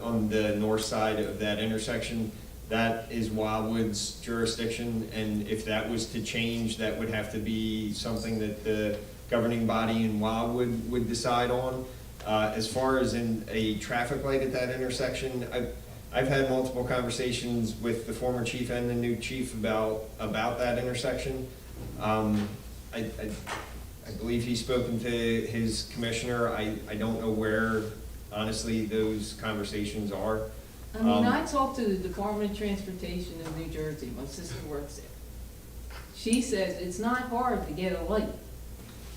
on the north side of that intersection, that is Wildwood's jurisdiction, and if that was to change, that would have to be something that the governing body in Wildwood would decide on. As far as in a traffic light at that intersection, I've had multiple conversations with the former chief and the new chief about that intersection. I believe he's spoken to his commissioner. I don't know where, honestly, those conversations are. I mean, I talked to the Department of Transportation of New Jersey, my sister works there. She says it's not hard to get a light.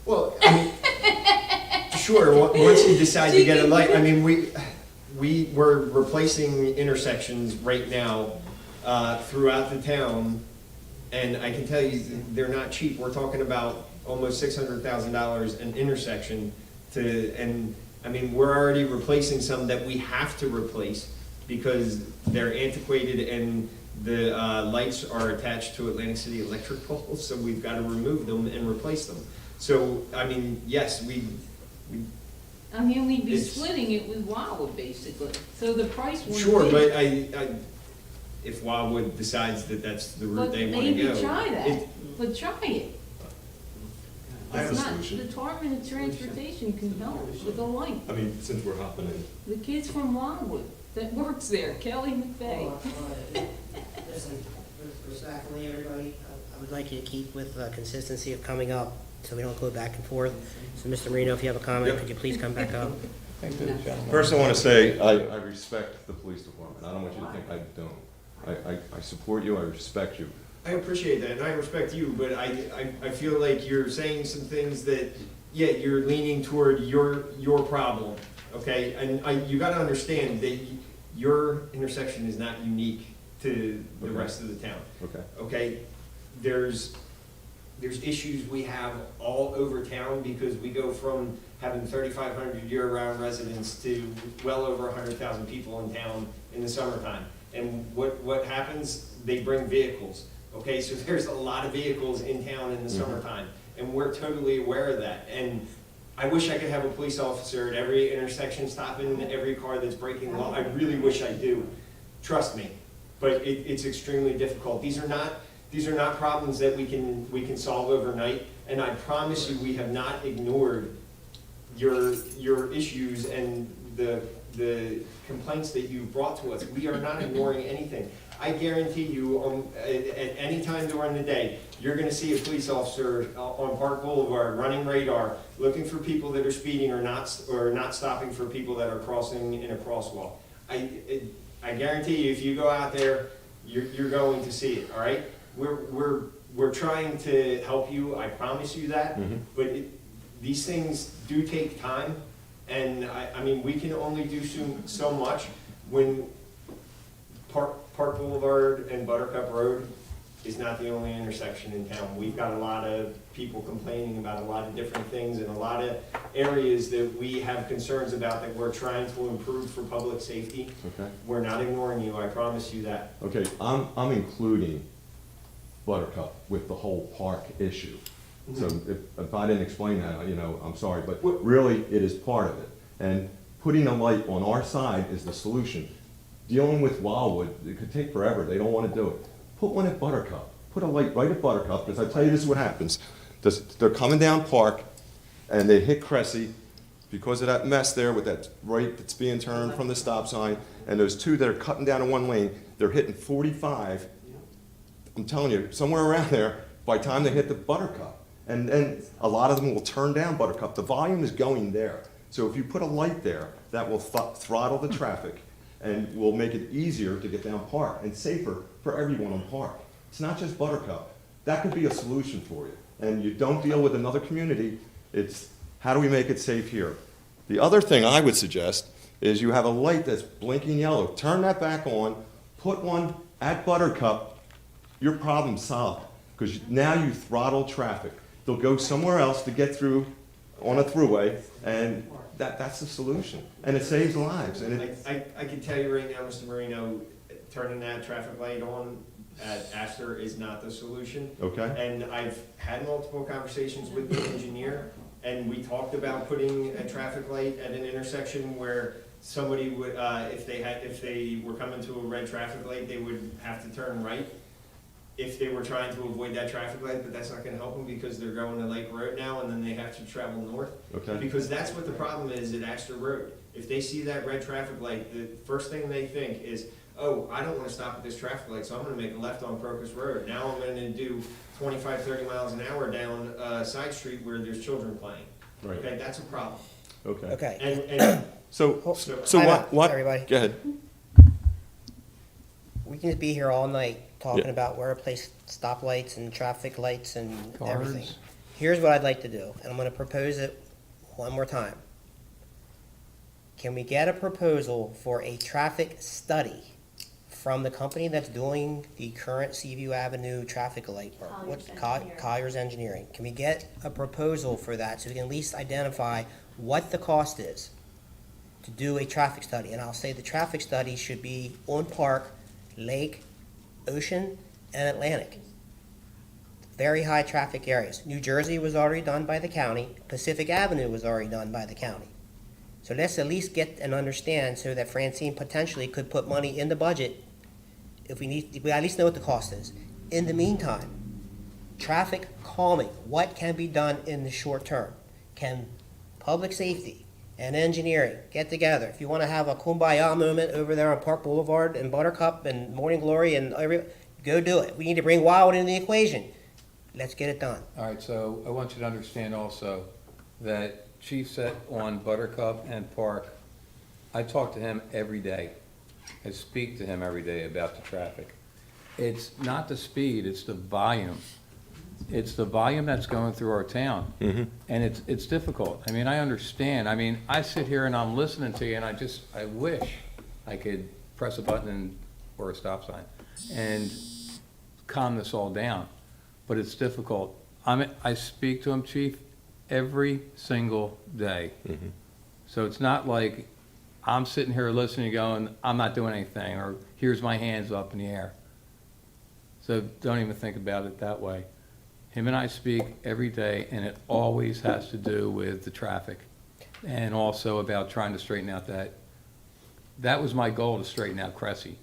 Well, I mean, sure, once you decide to get a light, I mean, we're replacing intersections right now throughout the town, and I can tell you, they're not cheap. We're talking about almost $600,000 an intersection and I mean, we're already replacing some that we have to replace because they're antiquated and the lights are attached to Atlantic City electric poles, so we've got to remove them and replace them. So, I mean, yes, I mean, we'd be It's- splitting it with Wildwood, basically, so the price wouldn't be. sure, but if Wildwood decides that that's the route But they want to maybe go. try that, it- but try it. I have It's a not, solution. the Department of Transportation can help with a light. I mean, since we're hopping in. The kid's from Wildwood that works there, Kelly McVeigh. Listen, respectfully, everybody, I would like you to keep with consistency of coming up so we don't go back and forth. So, Mr. Marino, if you have a comment, could you please come back up? Thank you, gentlemen. First, I want to say I respect the police department. I don't want you to think I don't. I support you, I respect you. I appreciate that, and I respect you, but I feel like you're saying some things that, yeah, you're leaning toward your problem, okay? And you gotta understand that your intersection is not unique to the Okay. rest of the town. Okay. Okay, there's issues we have all over town because we go from having 3,500 year-round residents to well over 100,000 people in town in the summertime. And what happens? They bring vehicles. Okay, so there's a lot of vehicles in town in the summertime, and we're totally aware of that. And I wish I could have a police officer at every intersection stopping every car that's breaking law. I really wish I do. Trust me, but it's extremely difficult. These are not problems that we can solve overnight. And I promise you, we have not ignored your issues and the complaints that you've brought to us. We are not ignoring anything. I guarantee you, at any time during the day, you're gonna see a police officer on Park Boulevard running radar, looking for people that are speeding or not stopping for people that are crossing in a crosswalk. I guarantee you, if you go out there, you're going to see it, all right? We're trying to help you, I promise you that, but these things do take time, and I mean, we can only do so much when Park Boulevard and Buttercup Road is not the only intersection in town. We've got a lot of people complaining about a lot of different things and a lot of areas that we have concerns about that we're trying to improve for public safety. Okay. We're not ignoring you, I promise you that. Okay, I'm including Buttercup with the whole park issue. So if I didn't explain that, you know, I'm sorry, but really, it is part of it. And putting a light on our side is the solution. Dealing with Wildwood, it could take forever, they don't want to do it. Put one at Buttercup, put a light right at Buttercup, because I tell you, this is what happens. They're coming down Park, and they hit Cressy because of that mess there with that right that's being turned from the stop sign, and those two that are cutting down in one lane, they're hitting 45. I'm telling you, somewhere around there, by the time they hit the Buttercup. And then a lot of them will turn down Buttercup. The volume is going there. So if you put a light there, that will throttle the traffic and will make it easier to get down Park and safer for everyone on Park. It's not just Buttercup. That could be a solution for you. And you don't deal with another community. It's how do we make it safe here? The other thing I would suggest is you have a light that's blinking yellow. Turn that back on, put one at Buttercup, your problem's solved. Because now you throttle traffic. They'll go somewhere else to get through on a thruway, and that's the solution. And it saves lives. And I can tell you right now, Mr. Marino, turning that traffic light on at Astor is not the solution. Okay. And I've had multiple conversations with the engineer, and we talked about putting a traffic light at an intersection where somebody would, if they were coming to a red traffic light, they would have to turn right if they were trying to avoid that traffic light, but that's not gonna help them because they're going to Lake Road now, and then they have to travel north. Okay. Because that's what the problem is at Astor Road. If they see that red traffic light, the first thing they think is, oh, I don't wanna stop at this traffic light, so I'm gonna make a left on Crocus Road. Now I'm gonna do 25, 30 miles an hour down a side street where there's children playing. Right. Okay, that's a problem. Okay. Okay. And So Time what? out, What? everybody. Go ahead. We can be here all night talking Yeah. about where to place stoplights and traffic lights and everything. Cars. Here's what I'd like to do, and I'm gonna propose it one more time. Can we get a proposal for a traffic study from the company that's doing the current Seaview Avenue traffic light work? Colliers Engineering. Can we get a proposal for that so we can at least identify what the cost is to do a traffic study? And I'll say the traffic study should be on Park, Lake, Ocean, and Atlantic. Very high traffic areas. New Jersey was already done by the county. Pacific Avenue was already done by the county. So let's at least get and understand so that Francine potentially could put money in the budget if we at least know what the cost is. In the meantime, traffic calming, what can be done in the short term? Can public safety and engineering get together? If you want to have a kumbaya moment over there on Park Boulevard and Buttercup and Morning Glory and go do it. We need to bring Wildwood into the equation. Let's get it done. All right, so I want you to understand also that Chief set on Buttercup and Park, I talk to him every day. I speak to him every day about the traffic. It's not the speed, it's the volume. It's the volume that's going through our town. Mhm. And it's difficult. I mean, I understand. I mean, I sit here and I'm listening to you and I wish I could press a button or a stop sign and calm this all down. But it's difficult. I speak to him, Chief, every single day. Mhm. So it's not like I'm sitting here listening going, I'm not doing anything, or here's my hands up in the air. So don't even think about it that way. Him and I speak every day, and it always has to do with the traffic, and also about trying to straighten out that was my goal, to straighten out Cressy,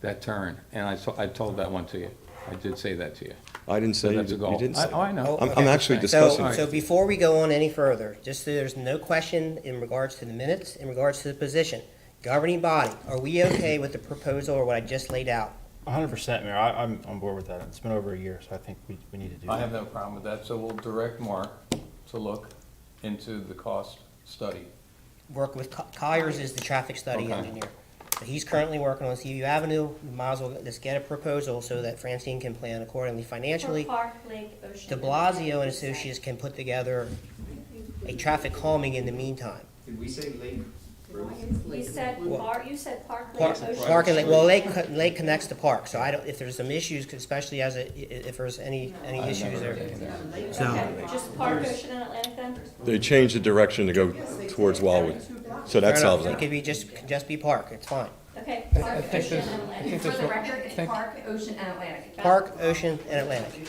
that turn, and I told that one to you. I did say that to you. I didn't say So you that's a did- goal. you didn't say. I know. I'm Okay. actually So- discussing. So before we go on any further, just so there's no question in regards to the minutes, in regards to the position, governing body, are we okay with the proposal or what I just laid out? 100%, Mayor. I'm on board with that. It's been over a year, so I think we need to do that. I have no problem with that, so we'll direct Mark to look into the cost study. Work with, Colliers is the traffic study Okay. engineer. So he's currently working on Seaview Avenue. We might as well just get a proposal so that Francine can plan accordingly financially. Park, Lake, Ocean. De Blasio and Associates can put together a traffic calming in the meantime. Did we say Lake? You said Park, Park, Lake, Ocean. Park and Lake, well, Lake connects to Park, so I don't, if there's some issues, especially if there's any issues there. So, Okay, just Park, Ocean, and Atlantic then? They changed the direction to go towards Wildwood, so that fair solves enough. It it. could be just be Park, it's fine. Okay, I Park, think Ocean, this- and I Atlantic. think For this the one- record, it's think- Park, Ocean, and Atlantic. Park, Ocean, and Atlantic.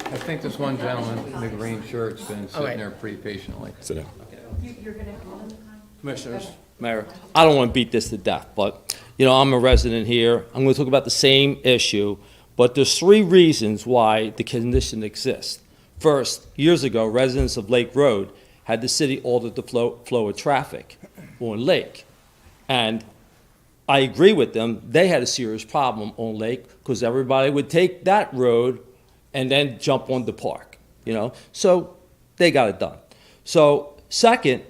I think this one gentleman in the green shirt's been All right. sitting there pretty patiently. So, You're gonna call them? Commissioners, Mayor, I don't want to beat this to death, but, you know, I'm a resident here. I'm going to talk about the same issue, but there's three reasons why the condition exists. First, years ago, residents of Lake Road had the city alter the flow of traffic on Lake. And I agree with them, they had a serious problem on Lake because everybody would take that road and then jump on the park, you know? So they got it done. So second,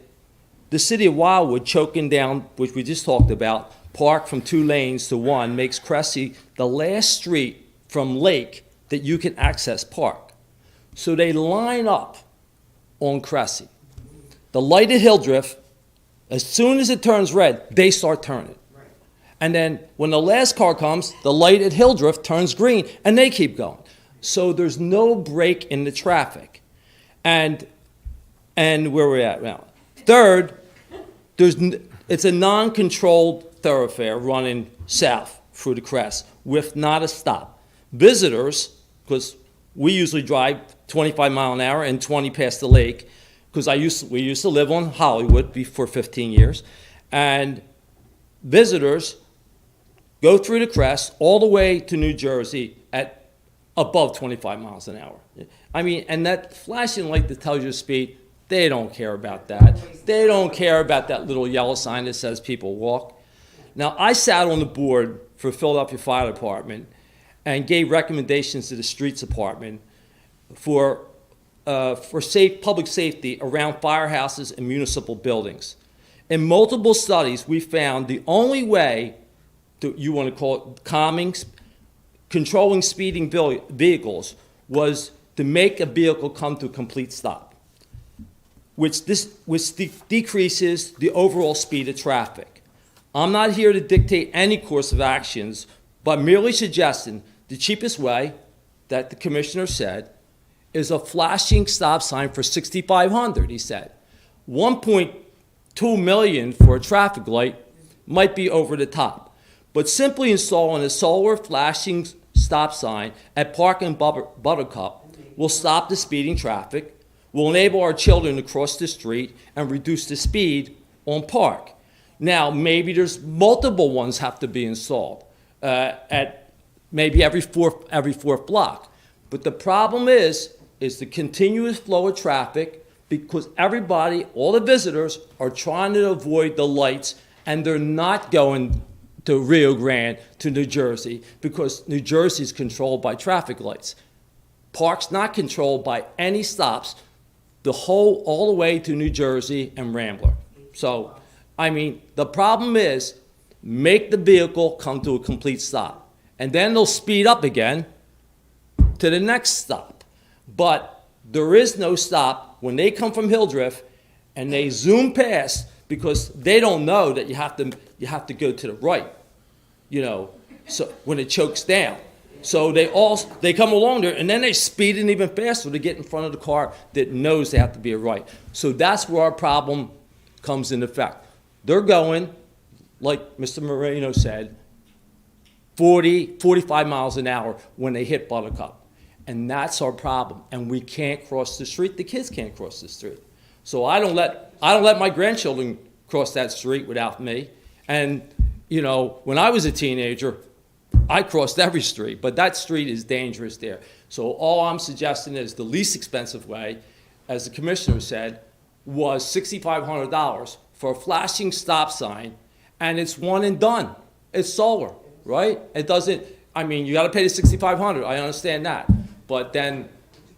the city of Wildwood choking down, which we just talked about, Park from 2 lanes to 1 makes Cressy the last street from Lake that you can access Park. So they line up on Cressy. The light at Hildreth, as soon as it turns red, they start turning. And then when the last car comes, the light at Hildreth turns green, and they keep going. So there's no break in the traffic. And where we're at now. Third, it's a non-controlled thoroughfare running south through the Crest with not a stop. Visitors, because we usually drive 25 mile an hour and 20 past the lake, because we used to live on Hollywood for 15 years, and visitors go through the Crest all the way to New Jersey at above 25 miles an hour. I mean, and that flashing light that tells you the speed, they don't care about that. They don't care about that little yellow sign that says people walk. Now, I sat on the board for Philadelphia Fire Department and gave recommendations to the Streets Department for public safety around firehouses and municipal buildings. In multiple studies, we found the only way, you want to call it controlling speeding vehicles, was to make a vehicle come to a complete stop, which decreases the overall speed of traffic. I'm not here to dictate any course of actions, but merely suggesting the cheapest way, that the commissioner said, is a flashing stop sign for 6,500, he said. 1.2 million for a traffic light might be over the top, but simply installing a solar flashing stop sign at Park and Buttercup will stop the speeding traffic, will enable our children to cross the street and reduce the speed on Park. Now, maybe there's multiple ones have to be installed at maybe every fourth block. But the problem is the continuous flow of traffic, because everybody, all the visitors, are trying to avoid the lights, and they're not going to Rio Grande, to New Jersey, because New Jersey is controlled by traffic lights. Park's not controlled by any stops, all the way to New Jersey and Rambler. So, I mean, the problem is make the vehicle come to a complete stop. And then they'll speed up again to the next stop. But there is no stop when they come from Hildreth and they zoom past because they don't know that you have to go to the right, so when it chokes down. So they come along there and then they speed in even faster to get in front of the car that knows they have to be a right. So that's where our problem comes into effect. They're going, like Mr. Moreno said, 40, 45 miles an hour when they hit Buttercup. And that's our problem. And we can't cross the street. The kids can't cross the street. So I don't let my grandchildren cross that street without me. And, when I was a teenager, I crossed every street, but that street is dangerous there. So all I'm suggesting is the least expensive way, as the commissioner said, was $6,500 for a flashing stop sign, and it's one and done. It's solar, right? It doesn't, you gotta pay the $6,500, I understand that. But then,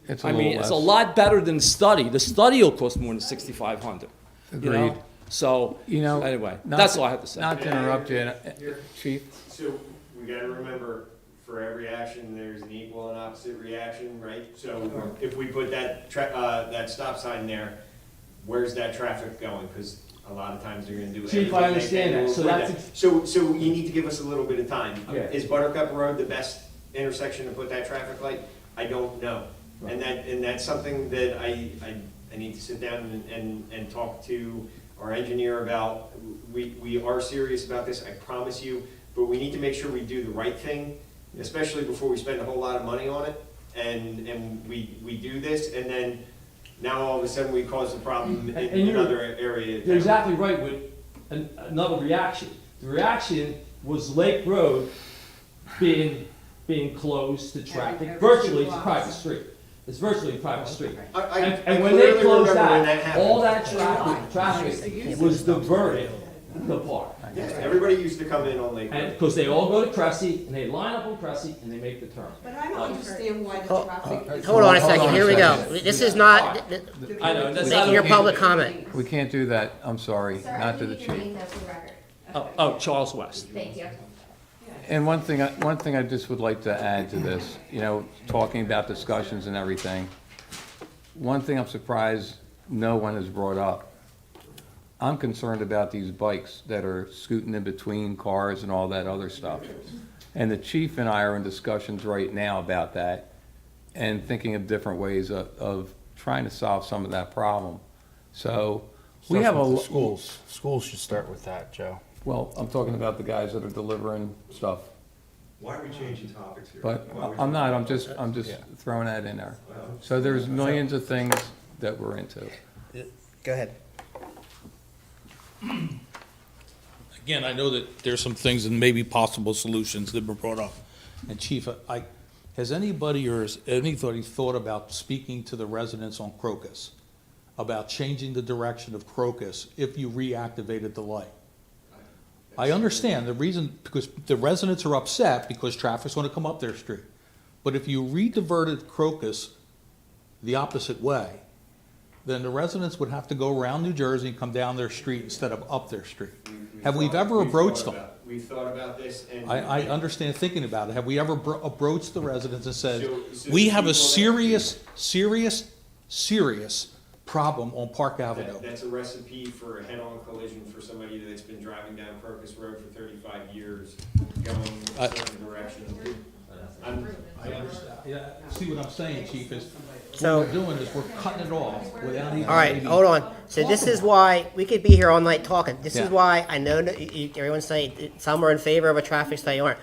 It's a it's a lot better than the study. The study will cost more than $6,500. Agreed. So, anyway, that's all I have to say. Not to interrupt you, Chief. So we gotta remember, for every action, there's an equal and opposite reaction, right? So if we put that stop sign there, where's that traffic going? Because a lot of times they're gonna do. Chief, I understand that. So you need to give us a little bit of time. Yeah. Is Buttercup Road the best intersection to put that traffic light? I don't know. Right. And that's something that I need to sit down and talk to our engineer about. We are serious about this, I promise you, but we need to make sure we do the right thing, especially before we spend a whole lot of money on it, and we do this, and then now all of a sudden we cause a problem in another area. You're exactly right with another reaction. The reaction was Lake Road being closed to traffic. Virtually, it's a private street. It's virtually a private street. And when they closed that, all that traffic was diverted to park. Yeah, everybody used to come in on Lake Road. Because they all go to Cressy, and they line up on Cressy, and they make the turn. But I don't understand why the traffic is. Hold on a second, here we go. This is not, I know, that's making your public comment. We can't do that, I'm sorry, not to the chief. for the record. Oh, Charles West. Thank you. And one thing I just would like to add to this, talking about discussions and everything, one thing I'm surprised no one has brought up. I'm concerned about these bikes that are scooting in between cars and all that other stuff. And the chief and I are in discussions right now about that and thinking of different ways of trying to solve some of that problem. So we have a... Schools should start with that, Joe. Well, I'm talking about the guys that are delivering stuff. Why are we changing topics here? But I'm not, I'm just throwing that in there. So there's millions of things that we're into. Go ahead. Again, I know that there's some things and maybe possible solutions that were brought up. And Chief, has anybody thought about speaking to the residents on Crocus about changing the direction of Crocus if you reactivated the light? I understand the reason, because the residents are upset because traffic's going to come up their street. But if you rediverted Crocus the opposite way, then the residents would have to go around New Jersey and come down their street instead of up their street. Have we ever approached them? We've thought about this, and I understand thinking about it. Have we ever approached the residents and said, So we the have a people serious problem on Park Avenue? that's a recipe for a head-on collision for somebody that's been driving down Crocus Road for 35 years, going a certain direction. I understand. Yeah, see what I'm saying, Chief, is So- what we're doing is we're cutting it off without even. All right, maybe- hold on. So this is why, we could be here all night talking. This is Yeah. why I know that everyone's saying some are in favor of a traffic study, aren't.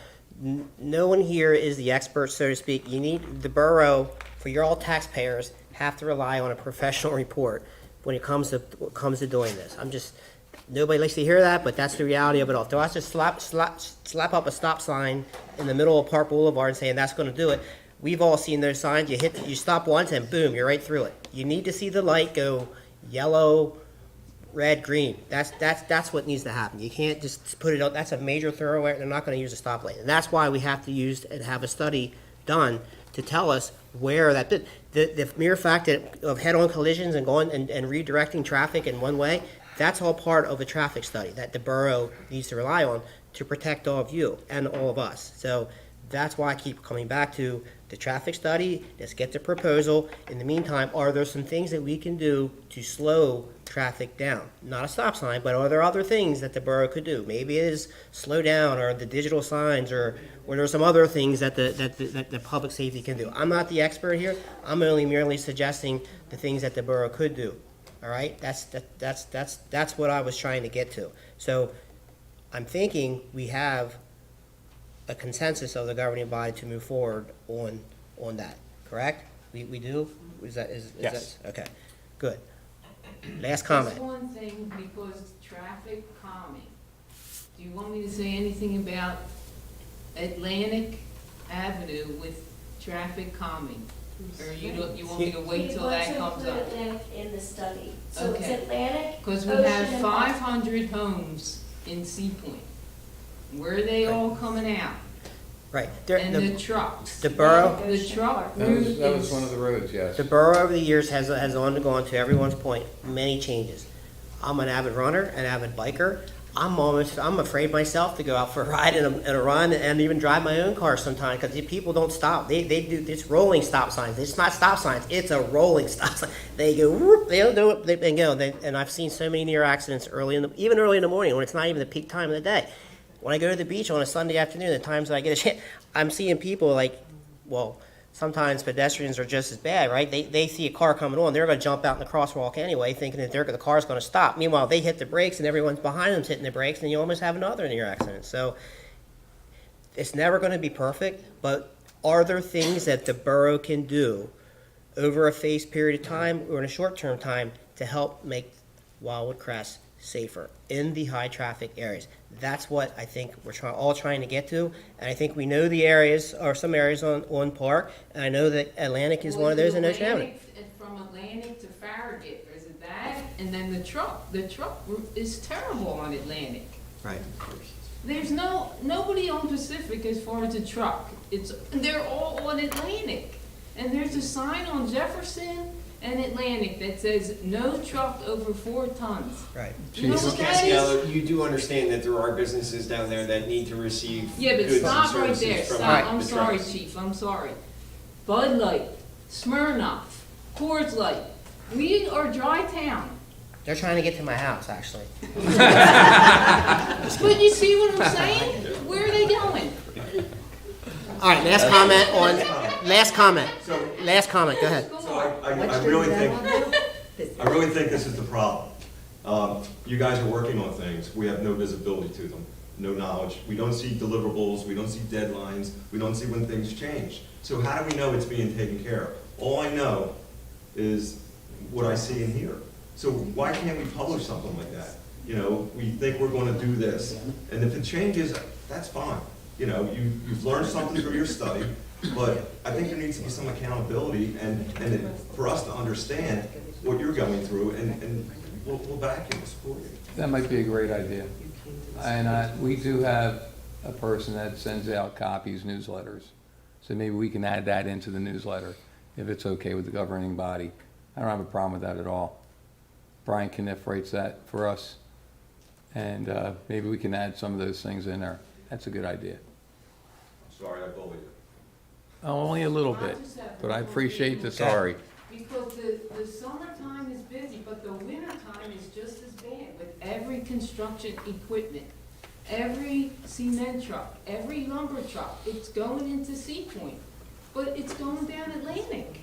No one here is the expert, so to speak. You need, the borough, for your all taxpayers, have to rely on a professional report when it comes to doing this. Nobody likes to hear that, but that's the reality of it all. To us, just slap up a stop sign in the middle of Park Boulevard and saying that's gonna do it. We've all seen those signs. You stop once and boom, you're right through it. You need to see the light go yellow, red, green. That's what needs to happen. You can't just put it out. That's a major thoroughfare. They're not gonna use a stoplight. And that's why we have to use and have a study done to tell us where the mere fact of head-on collisions and going and redirecting traffic in one way, that's all part of a traffic study that the borough needs to rely on to protect all of you and all of us. So that's why I keep coming back to the traffic study. Let's get the proposal. In the meantime, are there some things that we can do to slow traffic down? Not a stop sign, but are there other things that the borough could do? Maybe it is slow down, or the digital signs, or there are some other things that the public safety can do. I'm not the expert here. I'm only merely suggesting the things that the borough could do. All right? That's what I was trying to get to. So I'm thinking we have a consensus of the governing body to move forward on that, correct? We do? Is Yes. that, okay, good. Last comment. Just one thing, because traffic calming. Do you want me to say anything about Atlantic Avenue with traffic calming? Or you want me to wait till that comes up? Atlantic in the study. So it's Okay. Atlantic, Because we Ocean, have and 500 homes in Sea Point. Where are they all coming out? Right. And the trucks. The borough, The truck That route was is. one of the roads, yes. the borough over the years has undergone, to everyone's point, many changes. I'm an avid runner, an avid biker. I'm afraid myself to go out for a ride and a run and even drive my own car sometimes because people don't stop. They do it's rolling stop signs. It's not stop signs. It's a rolling stop sign. They go whoop. They don't do it. They go. And I've seen so many near accidents even early in the morning when it's not even the peak time of the day. When I go to the beach on a Sunday afternoon, the times that I get a shit, I'm seeing people sometimes pedestrians are just as bad, right? They see a car coming on, they're going to jump out in the crosswalk anyway, thinking that the car's going to stop. Meanwhile, they hit the brakes and everyone's behind them's hitting the brakes, and you almost have another near accident. So it's never going to be perfect, but are there things that the borough can do over a phased period of time or in a short-term time to help make Wildwood Crest safer in the high-traffic areas? That's what I think we're all trying to get to, and I think we know the areas, or some areas on Park, and I know that Atlantic is one of those in Ocean Avenue. From Atlantic to Farragut, is it that? And then the truck route is terrible on Atlantic. Right. There's nobody on Pacific as far as the truck. They're all on Atlantic. And there's a sign on Jefferson and Atlantic that says no truck over 4 tons. Right. You know what that is? Casciello, you do understand that there are businesses down there that need to receive Yeah, but goods and stop right services there, from stop, I'm the sorry, trucks. chief, I'm sorry. Bud Light, Smirnoff, Coors Light, we are dry town. They're trying to get to my house, actually. But you see what I'm saying? Where are they going? All right, last comment, go ahead. So I really think this is the problem. You guys are working on things, we have no visibility to them, no knowledge. We don't see deliverables, we don't see deadlines, we don't see when things change. So how do we know it's being taken care of? All I know is what I see and hear. So why can't we publish something like that? You know, we think we're gonna do this, and if it changes, that's fine. You know, you've learned something through your study, but I think there needs to be some accountability and for us to understand what you're going through, and we'll back you and support you. That might be a great idea. And we do have a person that sends out copies, newsletters. So maybe we can add that into the newsletter if it's okay with the governing body. I don't have a problem with that at all. Brian Kniff writes that for us. And maybe we can add some of those things in there. That's a good idea. Sorry, I bullied you. Only a little bit, but I appreciate the sorry. Because the summertime is busy, but the wintertime is just as bad with every construction equipment, every cement truck, every lumber truck. It's going into Sea Point, but it's going down Atlantic.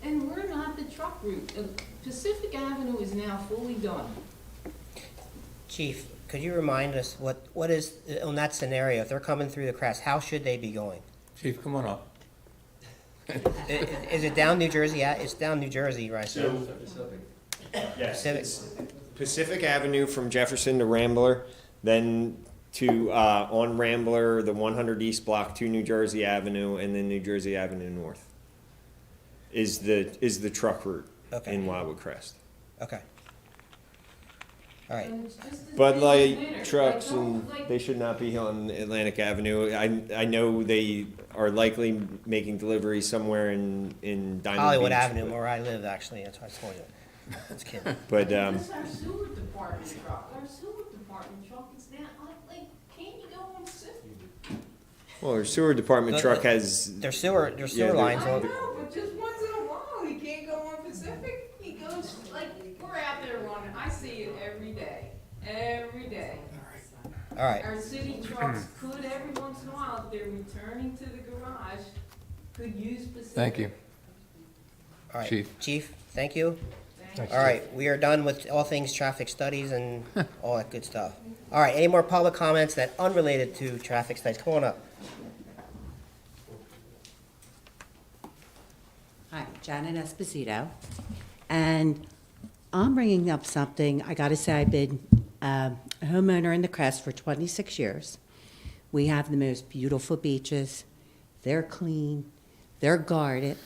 And we're not the truck route. Pacific Avenue is now fully done. Chief, could you remind us what is, on that scenario, if they're coming through the crest, how should they be going? Chief, come on up. Is it down New Jersey? It's down New Jersey, right? So, yes, Pacific. it's Pacific Avenue from Jefferson to Rambler, then to, on Rambler, the 100 East block to New Jersey Avenue, and then New Jersey Avenue North is the truck route in Wildwood Crest. Okay. All right. And it's just as Bud busy as Light winter. trucks, Like, and like- they should not be on Atlantic Avenue. I know they are likely making deliveries somewhere in Diamond Hollywood Beach, Avenue, but- where I live, actually, that's what I told you. That's kidding. But, That's our sewer department truck. Our sewer department truck is down, like, can't you go on Well, our sewer department truck has, Their sewer Yeah, lines I on. know, but just once in a while, he can't go on Pacific. He goes, like, we're out there running. I see it every day, every day. All right, Our city trucks could every once in a while, if they're returning to the garage, could use Pacific. Thank you. all right. Chief. Chief, thank you. Thank All right, we are done with all things traffic studies and all that good stuff. All right, any more public comments that unrelated to traffic studies? Come on up. Hi, Janet Esposito, and I'm bringing up something. I got to say, I've been a homeowner in the Crest for 26 years. We have the most beautiful beaches. They're clean, they're guarded,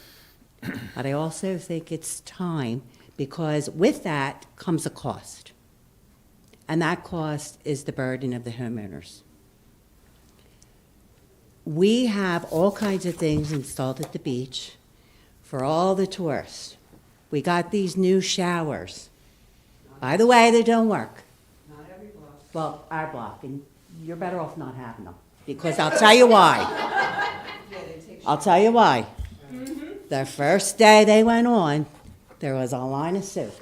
but I also think it's time because with that comes a cost, and that cost is the burden of the homeowners. We have all kinds of things installed at the beach for all the tourists. We got these new showers. By the way, they don't work. Not every block. Well, our block, and you're better off not having them, because I'll tell you why. I'll tell you why. The first day they went on, there was a line of soap.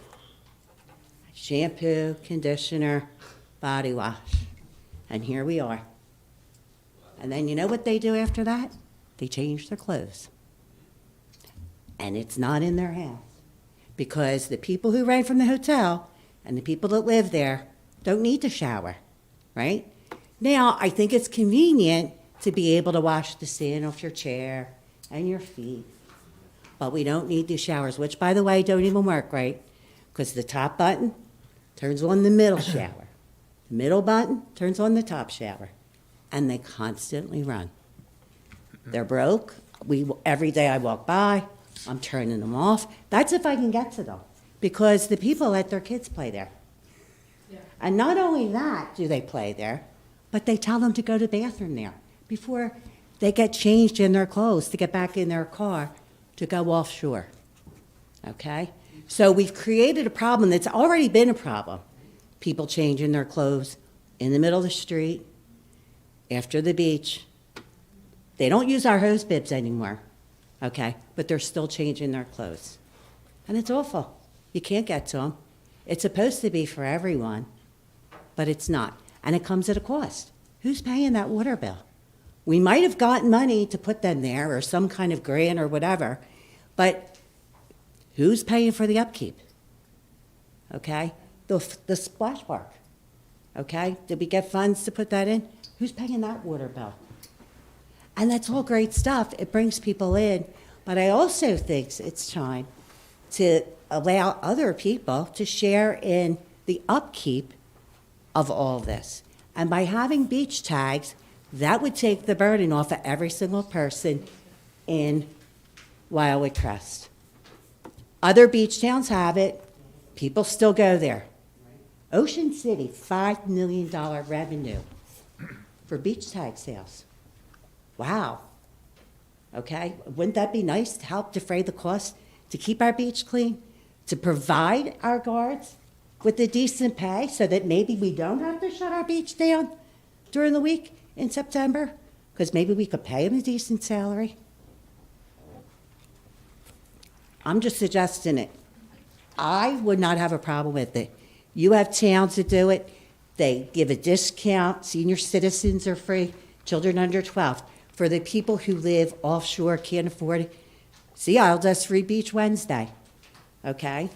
Shampoo, conditioner, body wash. And here we are. And then you know what they do after that? They change their clothes. And it's not in their house. Because the people who rent from the hotel and the people that live there don't need to shower, right? Now, I think it's convenient to be able to wash the sand off your chair and your feet. But we don't need these showers, which, by the way, don't even work, right? Because the top button turns on the middle shower. The middle button turns on the top shower. And they constantly run. They're broke. Every day I walk by, I'm turning them off. That's if I can get to them, because the people let their kids play there. Yeah. And not only that do they play there, but they tell them to go to the bathroom there before they get changed in their clothes to get back in their car to go offshore. Okay? So we've created a problem that's already been a problem. People changing their clothes in the middle of the street, after the beach. They don't use our hose bibs anymore. Okay, but they're still changing their clothes. And it's awful. You can't get to them. It's supposed to be for everyone, but it's not. And it comes at a cost. Who's paying that water bill? We might have gotten money to put them there or some kind of grant or whatever, but who's paying for the upkeep? Okay, the splash park. Okay, did we get funds to put that in? Who's paying that water bill? And that's all great stuff. It brings people in. But I also think it's time to allow other people to share in the upkeep of all this. And by having beach tags, that would take the burden off of every single person in Wildwood Crest. Other beach towns have it. People still go there. Ocean City, $5 million revenue for beach tag sales. Wow. Okay, wouldn't that be nice to help defray the cost to keep our beach clean, to provide our guards with a decent pay so that maybe we don't have to shut our beach down during the week in September? Because maybe we could pay them a decent salary. I'm just suggesting it. I would not have a problem with it. You have towns that do it. They give a discount. Senior citizens are free. Children under 12. For the people who live offshore, can't afford it. See, I'll just free Beach Wednesday. Okay?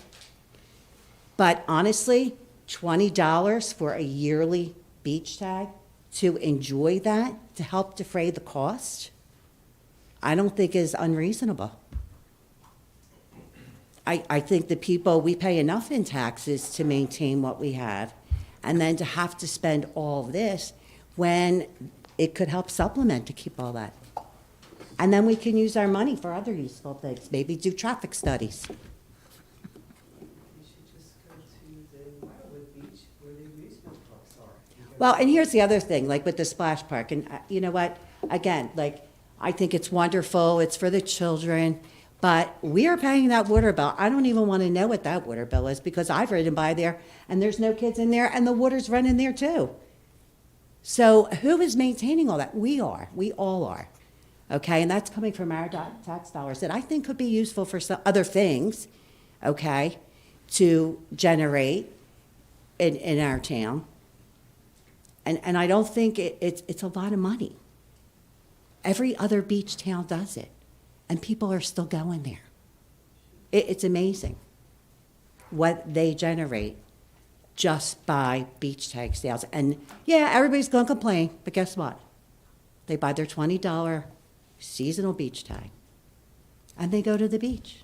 But honestly, $20 for a yearly beach tag to enjoy that, to help defray the cost, I don't think is unreasonable. I think the people, we pay enough in taxes to maintain what we have, and then to have to spend all this when it could help supplement to keep all that. And then we can use our money for other useful things, maybe do traffic studies. You should just go to the Wildwood Beach where the amusement parks are. Well, and here's the other thing, like with the splash park, and you know what? Again, like, I think it's wonderful, it's for the children, but we are paying that water bill. I don't even want to know what that water bill is, because I've ridden by there, and there's no kids in there, and the water's running there too. So who is maintaining all that? We are. We all are. Okay, and that's coming from our tax dollars that I think could be useful for some other things, okay, to generate in our town. And I don't think it's a lot of money. Every other beach town does it, and people are still going there. It's amazing what they generate just by beach tag sales. And yeah, everybody's going to complain, but guess what? They buy their $20 seasonal beach tag, and they go to the beach.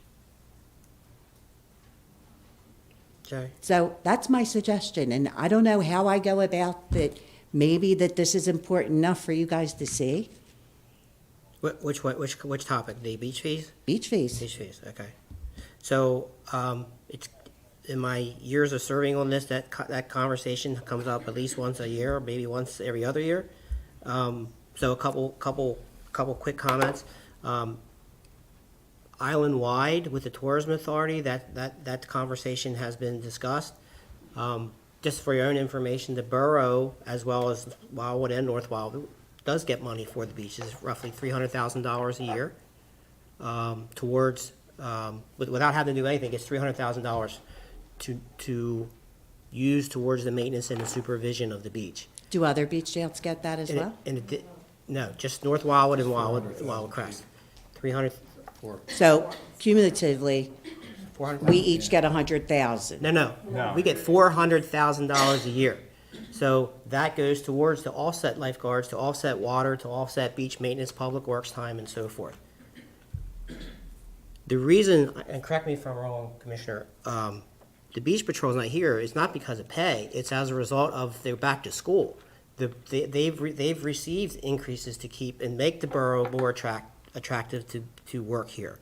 Jerry? So that's my suggestion, and I don't know how I go about that. Maybe that this is important enough for you guys to see. Which topic? The beach fees? Beach fees. Beach fees, okay. So, it's, in my years of serving on this, that conversation comes up at least once a year, or maybe once every other year. So a couple quick comments. Island-wide with the Tourism Authority, that conversation has been discussed. Just for your own information, the borough, as well as Wildwood and North Wildwood, does get money for the beaches, roughly $300,000 a year. Towards, without having to do anything, it's $300,000 to use towards the maintenance and the supervision of the beach. Do other beach towns get that as well? No, just North Wildwood and Wildwood Crest. 300. So cumulatively, 400. we each get 100,000. No. We get $400,000 a year. So that goes towards to offset lifeguards, to offset water, to offset beach maintenance, public works time, and so forth. The reason, and correct me if I'm wrong, Commissioner, the beach patrol's not here, it's not because of pay, it's as a result of they're back to school. They've received increases to keep and make the borough more attractive to work here.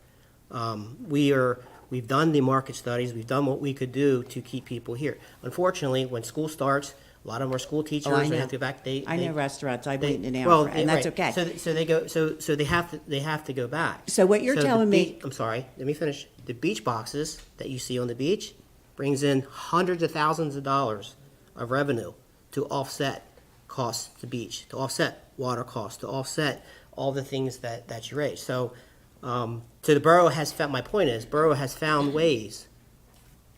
We've done the market studies, we've done what we could do to keep people here. Unfortunately, when school starts, a lot of them are school teachers, Oh, I they know. have to go back, I know restaurants, I've eaten an well, hour, and that's right. okay. So they go, so they have to go back. So what you're So the telling me- I'm sorry, let me finish. The beach boxes that you see on the beach brings in hundreds of thousands of dollars of revenue to offset costs to beach, to offset water costs, to offset all the things that you raise. So the borough has found, my point is, borough has found ways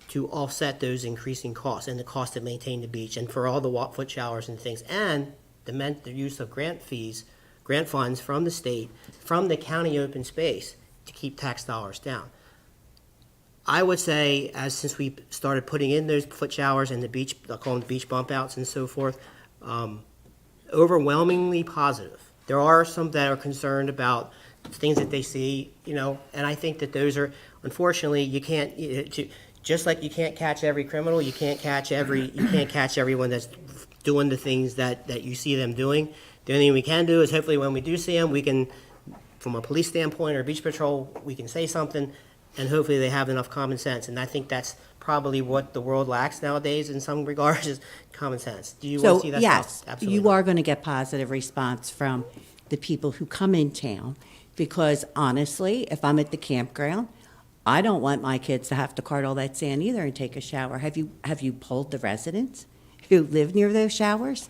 to offset those increasing costs and the cost to maintain the beach and for all the foot showers and things, and the use of grant funds from the state, from the county open space to keep tax dollars down. I would say, since we started putting in those foot showers and the beach, I call them the beach bump outs and so forth, overwhelmingly positive. There are some that are concerned about things that they see, and I think that those are, unfortunately, you can't, just like you can't catch every criminal, you can't catch everyone that's doing the things that you see them doing. The only thing we can do is hopefully when we do see them, we can, from a police standpoint or beach patrol, we can say something, and hopefully they have enough common sense. And I think that's probably what the world lacks nowadays in some regards, is common sense. Do you want to see that? Yes, Absolutely you not. are going to get positive response from the people who come in town, because honestly, if I'm at the campground, I don't want my kids to have to cart all that sand either and take a shower. Have you polled the residents who live near those showers?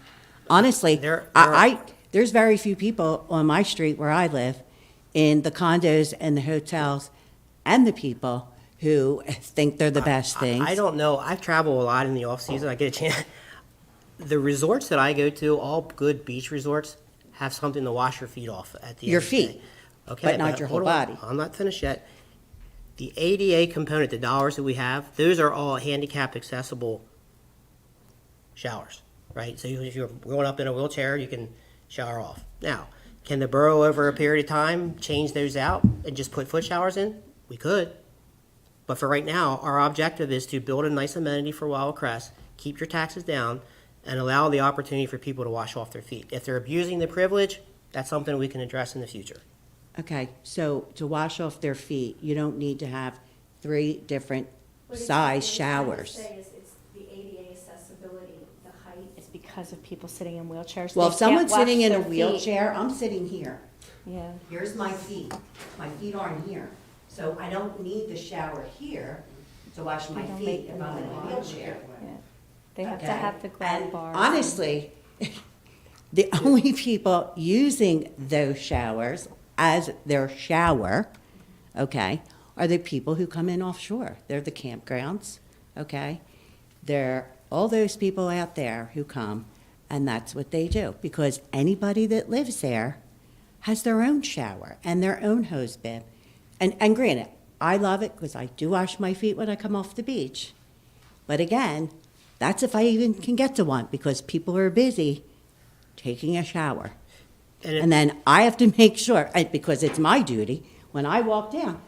Honestly, there's very few people on my street where I live, in the condos and the hotels, and the people who think they're the best things. I don't know. I travel a lot in the off-season. I get a chance. The resorts that I go to, all good beach resorts, have something to wash your feet off at the Your end of the day. feet, Okay, but not your whole hold on. body. I'm not finished yet. The ADA component, the dollars that we have, those are all handicap accessible showers, right? So if you're going up in a wheelchair, you can shower off. Now, can the borough over a period of time change those out and just put foot showers in? We could. But for right now, our objective is to build a nice amenity for Wildwood Crest, keep your taxes down, and allow the opportunity for people to wash off their feet. If they're abusing the privilege, that's something we can address in the future. Okay, so to wash off their feet, you don't need to have 3 different size showers. It's the ADA accessibility, the height is because of people sitting in wheelchairs. Well, They if someone's can't wash sitting in a their feet. wheelchair, I'm sitting here. Yeah. Here's my feet. My feet aren't here. So I don't need the shower here to wash my They don't feet make if them I'm in a wide. wheelchair. Yeah. They have to Okay? have the grab And bars. honestly, The only people using those showers as their shower, okay, are the people who come in offshore. They're the campgrounds, okay? They're all those people out there who come, and that's what they do. Because anybody that lives there has their own shower and their own hose bib. And granted, I love it because I do wash my feet when I come off the beach. But again, that's if I even can get to one, because people are busy taking a shower. And then I have to make sure, because it's my duty, when I walk down,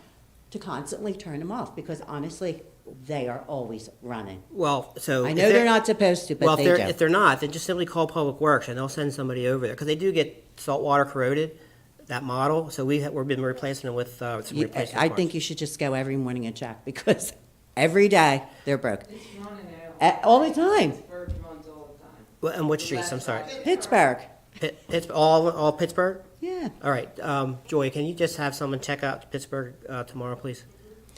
to constantly turn them off, because honestly, they are always running. Well, so. I if know they're not supposed to, but Well, they if do. if they're not, then just simply call Public Works and they'll send somebody over there, because they do get saltwater corroded, that model, so we've been replacing them with some replacement I parts. think you should just go every morning and check, because every day they're broke. It's running out. All the time. Pittsburgh runs all the time. Well, and which streets, I'm sorry? Pittsburgh. All Pittsburgh? Yeah. All right, Joy, can you just have someone check out Pittsburgh tomorrow, please?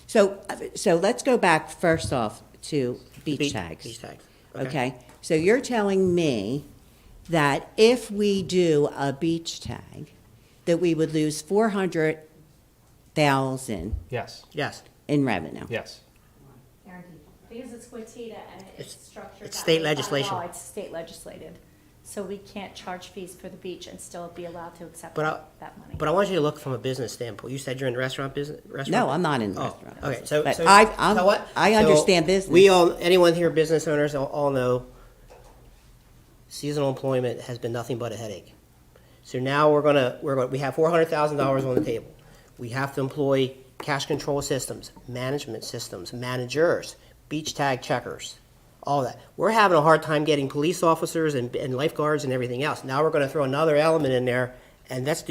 So let's go back first off to beach tags. Beach tags. Okay, so you're telling me that if we do a beach tag, that we would lose 400,000 Yes, Yes. in revenue? yes. Guaranteed. Because it's Quotita and it's structured. it's that state way by legislation. law. It's state legislated. So we can't charge fees for the beach and still be allowed to accept But that money. But I want you to look from a business standpoint. You said you're in the restaurant business? No, I'm not in the Oh, restaurant okay, business, so. but so- I'm- so what? I So understand business. We all, anyone here, business owners, all know seasonal employment has been nothing but a headache. So now we have $400,000 on the table. We have to employ cash control systems, management systems, managers, beach tag checkers, all that. We're having a hard time getting police officers and lifeguards and everything else. Now we're gonna throw another element in there, and let's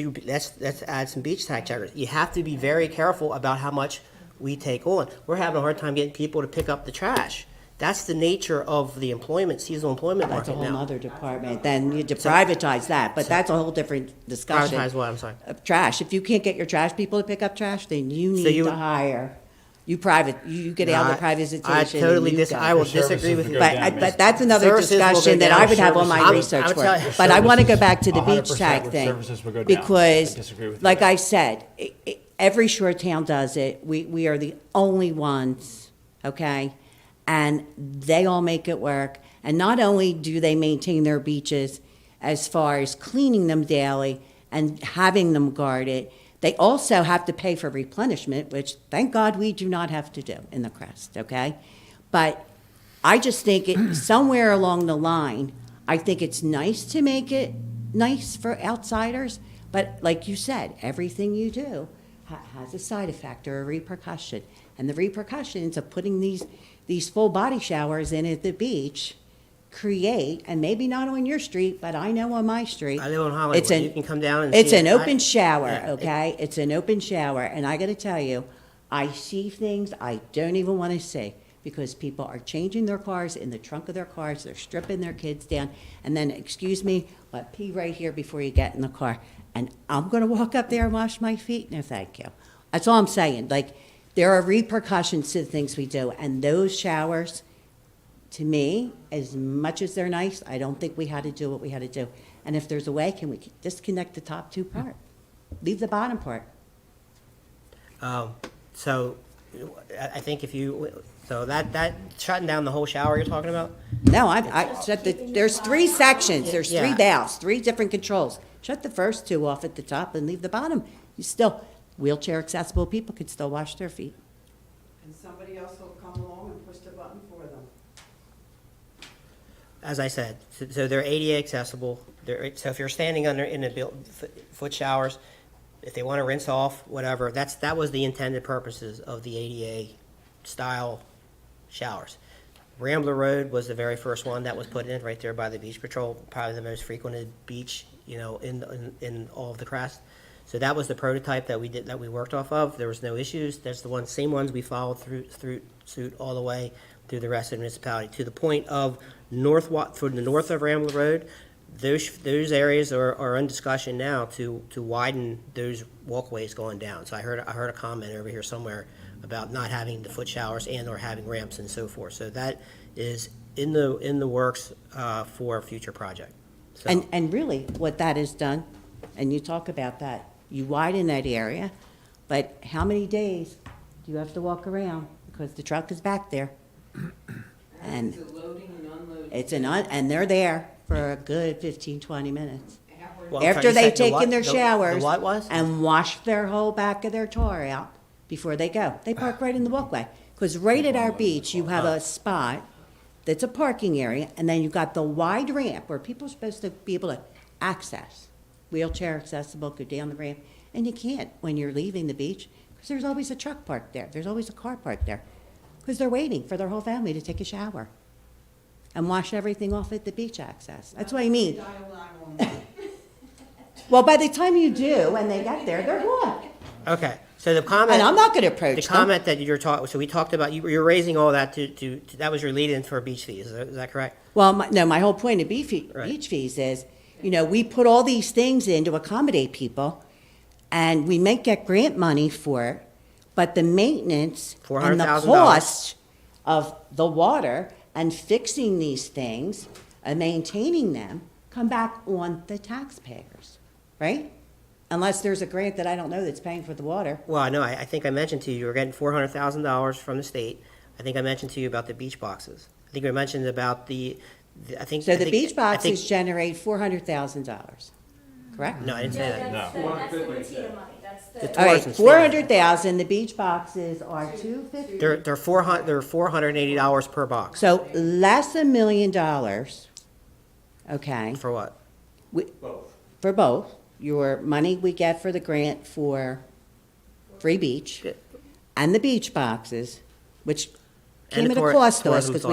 add some beach tag checkers. You have to be very careful about how much we take on. We're having a hard time getting people to pick up the trash. That's the nature of the seasonal employment That's a market whole now. other department, then you privatize that, but that's a whole different discussion. Privatize what, I'm sorry? Of trash. If you can't get your trash people to pick up trash, then you So need you- to hire, you get out of the privatization. I totally and you go. I will Services disagree with would you. go down. But that's another Services will go discussion that down. I would have on my I'm- research I'm for. telling you- But I want to go back to the beach 100% tag with thing. services would go down. Because, I disagree with you like there. I said, every shore town does it. We are the only ones, okay? And they all make it work. And not only do they maintain their beaches as far as cleaning them daily and having them guarded, they also have to pay for replenishment, which thank God we do not have to do in the Crest, okay? But I just think somewhere along the line, I think it's nice to make it nice for outsiders, but like you said, everything you do has a side effect or a repercussion. And the repercussions of putting these full body showers in at the beach create, and maybe not on your street, but I know on my street. I live on Hollywood. You can come down and It's see an it. open shower, Yeah, okay? It's an open shower, and I gotta tell you, I see things I don't even wanna see, because people are changing their cars in the trunk of their cars, they're stripping their kids down, and then, excuse me, but pee right here before you get in the car. And I'm gonna walk up there and wash my feet? No, thank you. That's all I'm saying, like, there are repercussions to the things we do, and those showers, to me, as much as they're nice, I don't think we had to do what we had to do. And if there's a way, can we disconnect the top two part? Leave the bottom part. So, I think that shutting down the whole shower you're talking about? No, I shut there's three sections, there's three Yeah. valves, three different controls. Shut the first two off at the top and leave the bottom. You still, wheelchair accessible people could still wash their feet. And somebody else will come along and push the button for them. As I said, so they're ADA accessible. So if you're standing in the foot showers, if they want to rinse off, whatever, that was the intended purposes of the ADA style showers. Rambler Road was the very first one that was put in right there by the Beach Patrol, probably the most frequented beach, in all of the Crest. So that was the prototype that we worked off of. There was no issues. That's the same ones we followed through suit all the way through the rest of the municipality, to the point of for the north of Rambler Road. Those areas are in discussion now to widen those walkways going down. So I heard a comment over here somewhere about not having the foot showers and or having ramps and so forth. So that is in the works for a future project. So- And really, what that has done, and you talk about that, you widen that area, but how many days do you have to walk around? Because the truck is back there. And It's a loading and unloading. and they're there for a good 15, 20 minutes. Well, I'm sorry, After you they've said the taken what? their The showers what was? and washed their whole back of their tar out before they go. They park right in the walkway. Because right at our beach, you have a spot that's a parking area, and then you've got the wide ramp where people are supposed to be able to access, wheelchair accessible, go down the ramp, and you can't when you're leaving the beach, because there's always a truck parked there. There's always a car parked there, because they're waiting for their whole family to take a shower and wash everything off at the beach access. That's what I mean. Well, by the time you do, and they get there, they're gone. Okay, so the comment. And I'm not gonna approach The them. comment that you're talking, so we talked about, you're raising all that that was your lead-in for beach fees, is that correct? Well, my whole point of Right. beach fees is, we put all these things in to accommodate people, and we may get grant money for it, but the maintenance and the $400,000. cost of the water and fixing these things and maintaining them come back on the taxpayers, right? Unless there's a grant that I don't know that's paying for the water. Well, I know, I think I mentioned to you, you were getting $400,000 from the state. I think I mentioned to you about the beach boxes. I think I mentioned about I think. So I the think- beach I think- boxes generate $400,000, correct? No, I didn't say that. That's the Latino money, that's The All right, tourism fee. 400,000, the beach boxes are 250. They're $480 per box. So less $1 million, okay, For what? for both. Your money we get for the grant for free beach and the beach boxes, which And came the at a cost to us tourism because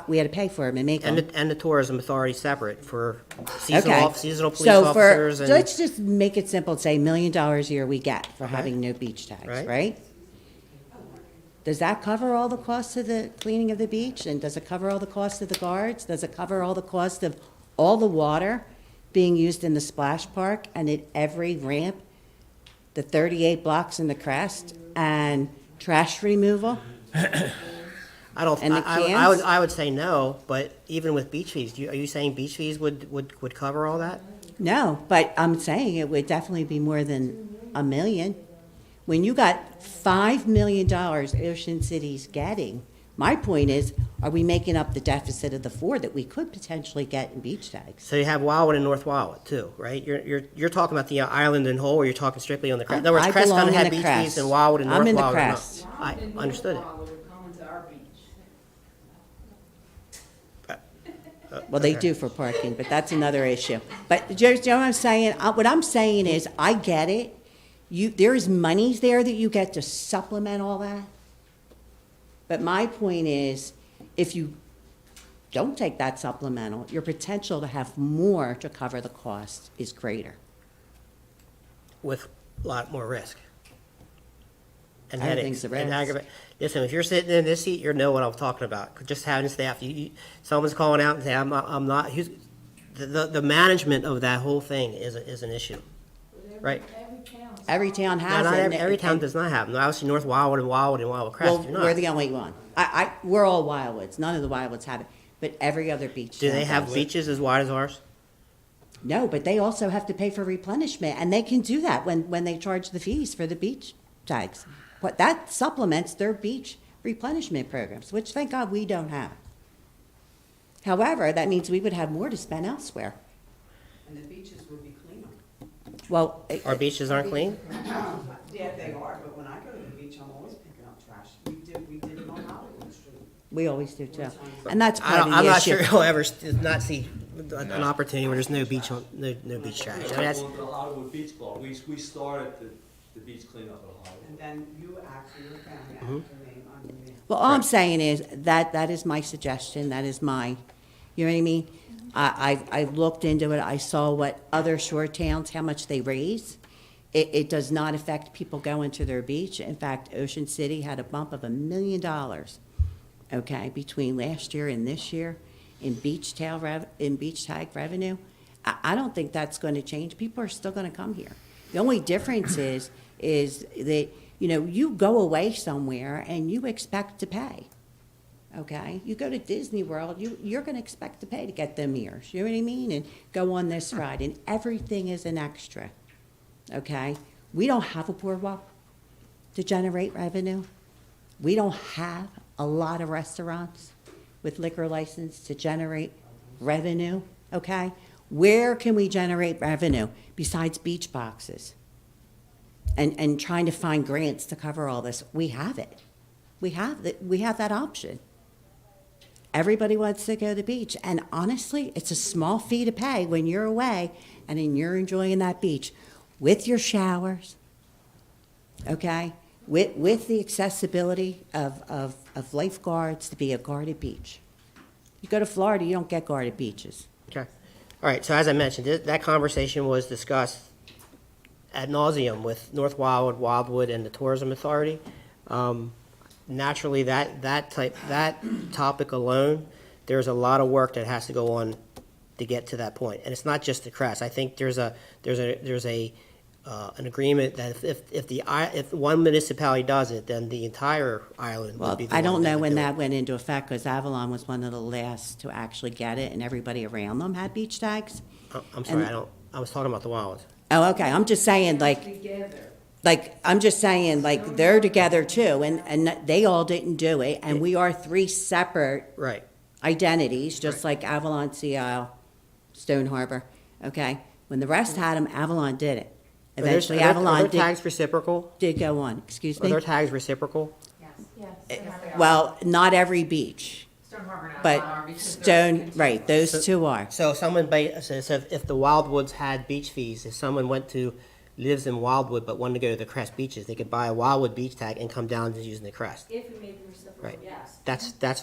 we had to pay for them and make them. And the tourism authority separate for Okay. seasonal police So officers and. let's just make it simple, and say $1 million a year we get for Okay. having no beach tags, Right. right? Does that cover all the costs of the cleaning of the beach? And does it cover all the costs of the guards? Does it cover all the cost of all the water being used in the splash park and at every ramp, the 38 blocks in the Crest, and trash removal? I don't, And the I would, cans? I would say no, but even with beach fees, are you saying beach fees would cover all that? No, but I'm saying it would definitely be more than $1 million. When you got $5 million Ocean City's getting, my point is, are we making up the deficit of the 4 that we could potentially get in beach tags? So you have Wildwood and North Wildwood too, right? You're talking about the island and whole, or you're talking strictly on the Crest? In other words, I Crest belong gonna in have the beach Crest. fees and Wildwood and I'm North in the Wildwood are not. Crest. I understood it. They're coming to our beach. Well, they do for parking, but that's another issue. But do you know what I'm saying? What I'm saying is, I get it. There's monies there that you get to supplement all that. But my point is, if you don't take that supplemental, your potential to have more to cover the cost is greater. With a lot more risk. And Everything's headaches. a And risk. aggravate. Listen, if you're sitting in this seat, you know what I'm talking about. Just having staff, someone's calling out and saying, I'm not, the management of that whole thing is an issue, right? Every town No, has not it. every town does not have them. Obviously, North Wildwood and Wildwood Crest Well, do not. we're the only one. We're all Wildwoods. None of the Wildwoods have it, but every other beach. Do town they have does. beaches as wide as ours? No, but they also have to pay for replenishment, and they can do that when they charge the fees for the beach tags. But that supplements their beach replenishment programs, which thank God we don't have. However, that means we would have more to spend elsewhere. And the beaches would be cleaner. Well, Our beaches aren't clean? Yeah, they are, but when I go to the beach, I'm always picking up trash. We did it on Hollywood Street. we always do too. And that's I part of don't, the I'm not issue. sure you'll ever not see an opportunity where there's no beach no beach trash. I mean, that's, The Hollywood Beach Club, we started the beach cleanup at Hollywood. And then you actually, your family Mm-hmm. after me, under me. Well, all I'm saying is that is my suggestion. That is my, you know what I mean? I looked into it. I saw what other shore towns, how much they raise. It does not affect people going to their beach. In fact, Ocean City had a bump of $1 million, okay, between last year and this year in beach tag revenue. I don't think that's going to change. People are still going to come here. The only difference is that, you go away somewhere and you expect to pay. okay? You go to Disney World, you're gonna expect to pay to get them ears, you know what I mean? And go on this ride, and everything is an extra, okay? We don't have a boardwalk to generate revenue. We don't have a lot of restaurants with liquor license to generate revenue, okay? Where can we generate revenue besides beach boxes? And trying to find grants to cover all this, we have it. We have that option. Everybody wants to go to the beach, and honestly, it's a small fee to pay when you're away and then you're enjoying that beach with your showers, okay? With the accessibility of lifeguards to be a guarded beach. You go to Florida, you don't get guarded beaches. Okay. All right, so as I mentioned, that conversation was discussed ad nauseum with North Wildwood, Wildwood, and the Tourism Authority. Naturally, that topic alone, there's a lot of work that has to go on to get to that point. And it's not just the crest. I think there's an agreement that if one municipality does it, then the entire island Well, would be the I one don't know would when do that it. went into effect, because Avalon was one of the last to actually get it, and everybody around them had beach tags. I'm sorry, and- I was talking about the Wildwoods. Oh, okay, I'm just saying, like, they're together too, and they all didn't do it, and we are three separate Right. identities, just like Avalon, Sea Isle, Stone Harbor, okay? When the rest had them, Avalon did it. Eventually, Are their Avalon tags reciprocal? did go on, excuse Are their me? tags reciprocal? Well, not every beach, Stone Harbor and but Avalon are because they're- Stone, right, those two are. So if someone, so if the Wildwoods had beach fees, if someone lives in Wildwood but wanted to go to the Crest beaches, they could buy a Wildwood beach tag and come down to using the Crest. If we made them reciprocal, Right. yes. That's That's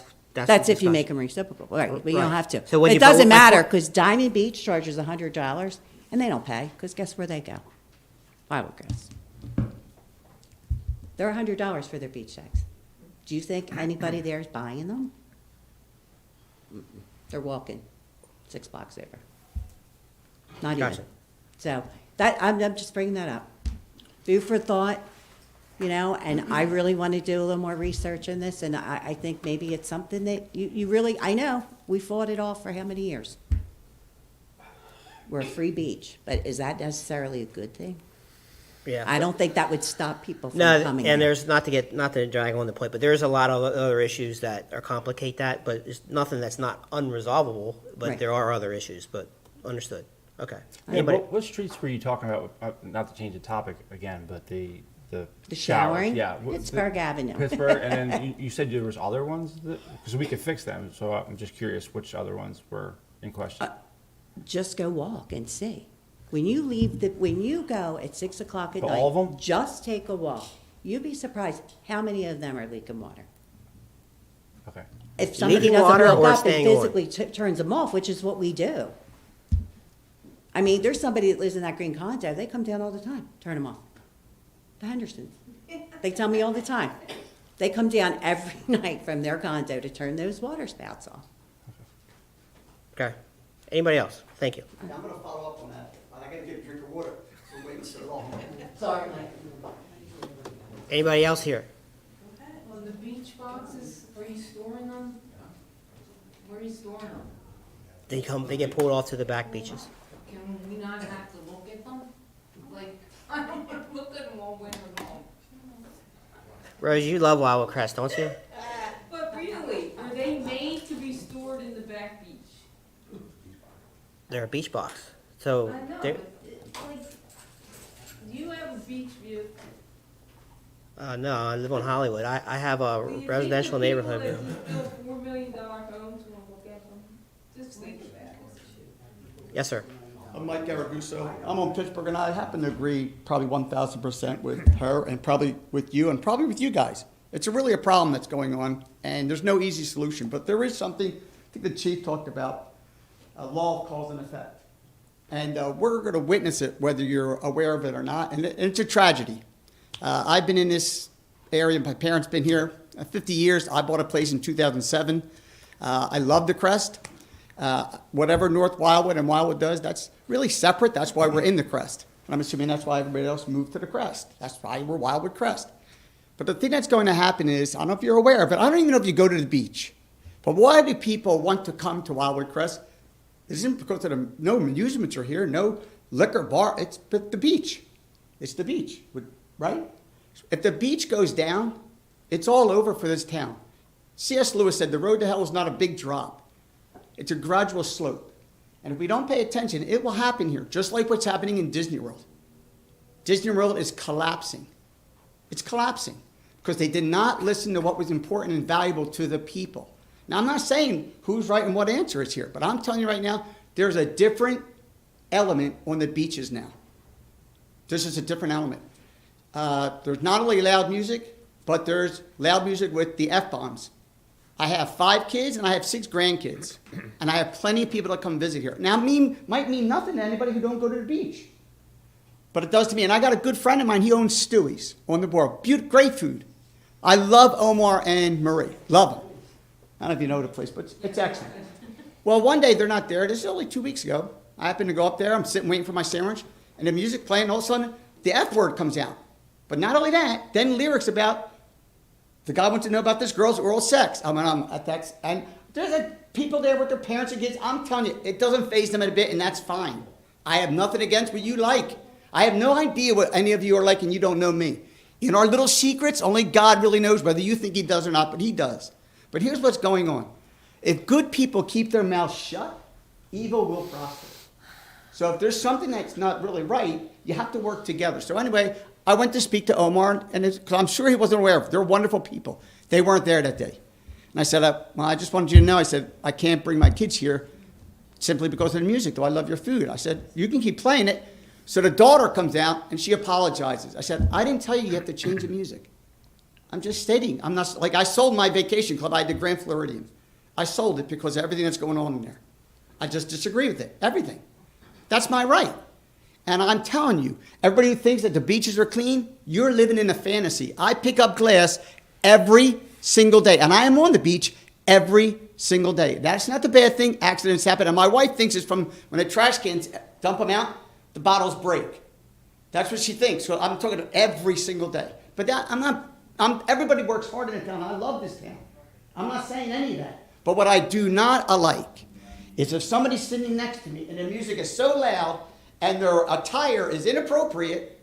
the if you make discussion. them reciprocal, right, but you don't Right. have to. So when It you- doesn't but- matter, because Diamond Beach charges $100, and they don't pay, because guess where they go? Wildwood Crest. They're $100 for their beach tags. Do you think anybody there is buying them? Mm-mm. They're walking 6 blocks over. Not even. Gotcha. So, I'm just bringing that up. Food for thought, and I really want to do a little more research in this, and I think maybe it's something that you really, I know, we fought it off for how many years? We're a free beach, but is that necessarily a good thing? Yeah. I don't think that would stop people from No, coming and there. there's, not to drag on the point, but there's a lot of other issues that are complicate that, but it's nothing that's not unresolvable, but Right. there are other issues, but understood. Okay. Yeah, Anybody? what streets were you talking about, not to change the topic again, but the The showers, showering? yeah. Pittsburgh Avenue. Pittsburgh, and then you said there was other ones, because we could fix them, so I'm just curious which other ones were in question. Just go walk and see. When you go at 6 o'clock at For night. all of them? Just take a walk. You'd be surprised how many of them are leaking water. Okay. If somebody Leaking doesn't water look or up and staying on? physically turns them off, which is what we do. I mean, there's somebody that lives in that green condo, they come down all the time, turn them off. The Hendersons. They tell me all the time. They come down every night from their condo to turn those water spouts off. Okay. Anybody else? Thank you. I'm gonna follow up on that. I gotta get a drink of water. We're waiting so long. Sorry, Mike. Anybody else here? On the beach boxes, are you storing them? Where are you storing them? They get pulled off to the back beaches. Can we not have to look at them? Like, I don't wanna look at them all winter long. Rose, you love Wildwood Crest, don't you? But really, are they made to be stored in the back beach? They're a beach box. So, I know, they're- but it's like, you have a beach view. no, I live on Hollywood. I have a Do you think residential the neighborhood. People that build $4 million homes wanna look at them? Just think about it. Yes, sir. I'm Mike Garaguso. I'm on Pittsburgh, and I happen to agree probably 1,000% with her, and probably with you, and probably with you guys. It's really a problem that's going on, and there's no easy solution. But there is something, I think the chief talked about, a law of cause and effect. And we're going to witness it, whether you're aware of it or not, and it's a tragedy. I've been in this area, my parents been here 50 years. I bought a place in 2007. I love the Crest. Whatever North Wildwood and Wildwood does, that's really separate. That's why we're in the Crest. And I'm assuming that's why everybody else moved to the Crest. That's why we're Wildwood Crest. But the thing that's going to happen is, I don't know if you're aware of it, I don't even know if you go to the beach. But why do people want to come to Wildwood Crest? It isn't because of the, no amusements are here, no liquor bar, it's the beach. It's the beach, right? If the beach goes down, it's all over for this town. C.S. Lewis said the road to hell is not a big drop. It's a gradual slope. And if we don't pay attention, it will happen here, just like what's happening in Disney World. Disney World is collapsing. It's collapsing because they did not listen to what was important and valuable to the people. Now, I'm not saying who's right and what answer is here, but I'm telling you right now, there's a different element on the beaches now. This is a different element. There's not only loud music, but there's loud music with the F-bombs. I have 5 kids and I have 6 grandkids, and I have plenty of people that come visit here. Now, might mean nothing to anybody who don't go to the beach, but it does to me. And I got a good friend of mine, he owns Stewie's on the board. Great food. I love Omar and Marie. Love them. I don't know if you know the place, but it's excellent. Well, one day they're not there. This is only 2 weeks ago. I happened to go up there. I'm sitting waiting for my sandwich, and the music playing. All of a sudden, the F word comes out. But not only that, then lyrics about the guy wants to know about this girl's oral sex. I mean, and there's people there with their parents and kids. I'm telling you, it doesn't faze them a bit, and that's fine. I have nothing against what you like. I have no idea what any of you are like, and you don't know me. In our little secrets, only God really knows whether you think he does or not, but he does. But here's what's going on. If good people keep their mouths shut, evil will prosper. So if there's something that's not really right, you have to work together. So anyway, I went to speak to Omar, and because I'm sure he wasn't aware of it. They're wonderful people. They weren't there that day. And I said, well, I just wanted you to know, I said, I can't bring my kids here simply because of the music, though I love your food. I said, you can keep playing it. So the daughter comes out, and she apologizes. I said, I didn't tell you have to change the music. I'm just stating. I'm not, like I sold my vacation club. I had the Grand Floridian. I sold it because of everything that's going on in there. I just disagree with it. Everything. That's my right. And I'm telling you, everybody who thinks that the beaches are clean, you're living in a fantasy. I pick up glass every single day, and I am on the beach every single day. That's not the bad thing. Accidents happen. And my wife thinks it's from when the trash cans dump them out, the bottles break. That's what she thinks. So I'm talking every single day. But that, everybody works hard in the town. I love this town. I'm not saying any of that. But what I do not like is if somebody's sitting next to me and the music is so loud and their attire is inappropriate,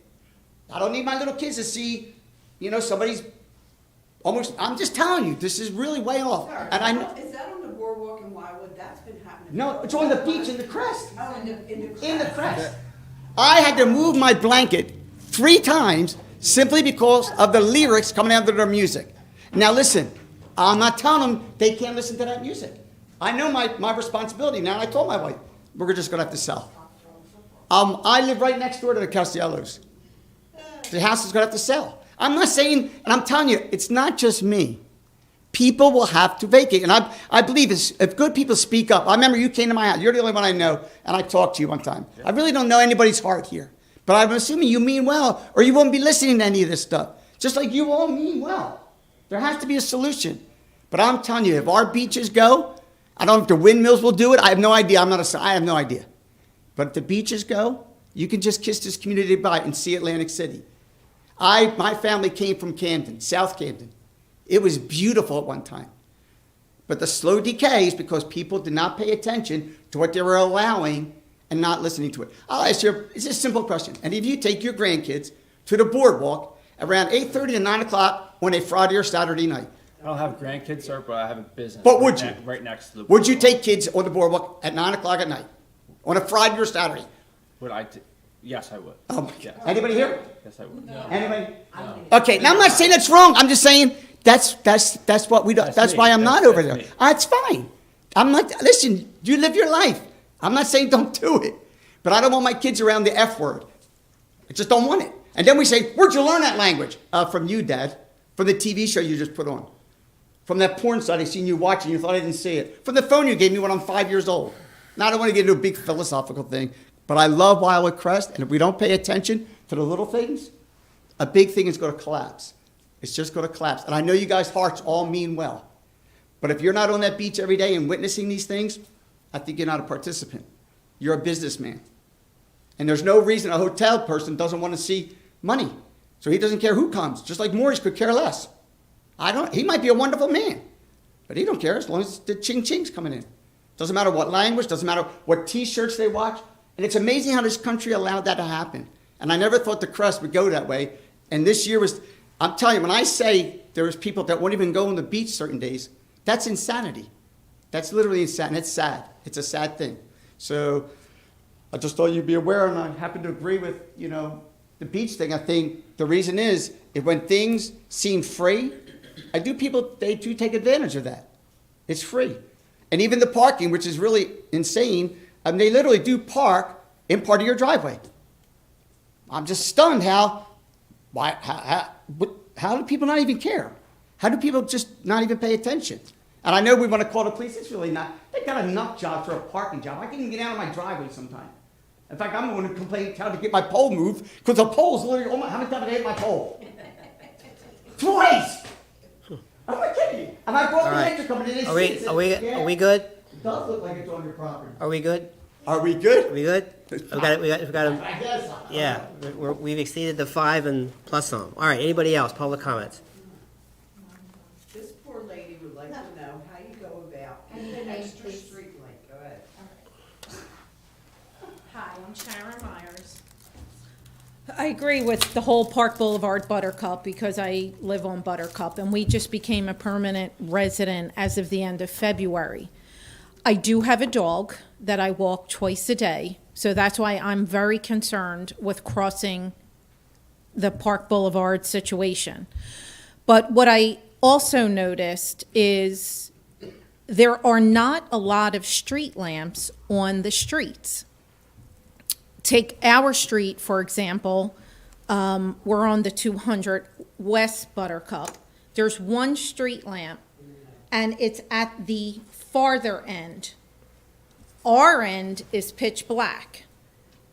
I don't need my little kids to see, somebody's almost, I'm just telling you, this is really way off. Sir, And is that on the boardwalk in Wildwood? That's been happening. No, it's on the beach in the Crest. Oh, in the Crest. In the Crest. I had to move my blanket 3 times simply because of the lyrics coming out of their music. Now listen, I'm not telling them they can't listen to that music. I know my responsibility. Now I told my wife, we're just going to have to sell. I live right next door to the Castellos. The house is going to have to sell. I'm not saying, and I'm telling you, it's not just me. People will have to vacate. And I believe if good people speak up. I remember you came to my house. You're the only one I know, and I talked to you one time. I really don't know anybody's heart here. But I'm assuming you mean well, or you won't be listening to any of this stuff. Just like you all mean well. There has to be a solution. But I'm telling you, if our beaches go, I don't know if the windmills will do it. I have no idea. I have no idea. But if the beaches go, you can just kiss this community goodbye and see Atlantic City. My family came from Camden, South Camden. It was beautiful at one time. But the slow decay is because people did not pay attention to what they were allowing and not listening to it. I'll ask you, it's a simple question. And if you take your grandkids to the boardwalk around 8:30 to 9 o'clock on a Friday or Saturday night. I don't have grandkids, sir, but I have a business. But would you? Right next to the. Would you take kids on the boardwalk at 9 o'clock at night? On a Friday or Saturday? Yes, I would. Yes. Anybody here? Yes, I would. No. Anybody? Okay, now I'm not saying that's wrong. I'm just saying that's what we do. That's why I'm not over there. It's fine. I'm not, listen, you live your life. I'm not saying don't do it. But I don't want my kids around the F word. I just don't want it. And then we say, where'd you learn that language? From you, Dad. From the TV show you just put on. From that porn site I seen you watching, you thought I didn't see it. From the phone you gave me when I'm 5 years old. Now I don't want to get into a big philosophical thing, but I love Wildwood Crest, and if we don't pay attention to the little things, a big thing is going to collapse. It's just going to collapse. And I know you guys' hearts all mean well. But if you're not on that beach every day and witnessing these things, I think you're not a participant. You're a businessman. And there's no reason a hotel person doesn't want to see money. So he doesn't care who comes, just like Maurice could care less. He might be a wonderful man, But he don't care as long as the ching-ching's coming in. Doesn't matter what language, doesn't matter what T-shirts they watch. And it's amazing how this country allowed that to happen. And I never thought the Crest would go that way. And this year was, I'm telling you, when I say there was people that won't even go on the beach certain days, that's insanity. That's literally insanity. It's sad. It's a sad thing. So I just thought you'd be aware, and I happen to agree with, the beach thing. I think the reason is, if when things seem free, they do take advantage of that. It's free. And even the parking, which is really insane, they literally do park in part of your driveway. I'm just stunned how do people not even care? How do people just not even pay attention? And I know we want to call the police. It's really not. They got a nut job for a parking job. I can't even get out of my driveway sometime. In fact, I'm going to complain, tell them to get my pole moved, because the pole's literally, how many times have I hit my pole? Twice! I'm not kidding you. And I brought the extra company. Are we good? It does look like it's on your property. Are we good? Are we good? Are we good? We've got I guess. yeah, we've exceeded the 5 and plus some. All right, anybody else? Public comments? This poor lady would like to know how you go about an extra street light. Go ahead. Hi, I'm Sharon Myers. I agree with the whole Park Boulevard Buttercup because I live on Buttercup and we just became a permanent resident as of the end of February. I do have a dog that I walk twice a day, so that's why I'm very concerned with crossing the Park Boulevard situation. But what I also noticed is there are not a lot of street lamps on the streets. Take our street, for example. We're on the 200 West Buttercup. There's one street lamp, and it's at the farther end. Our end is pitch black.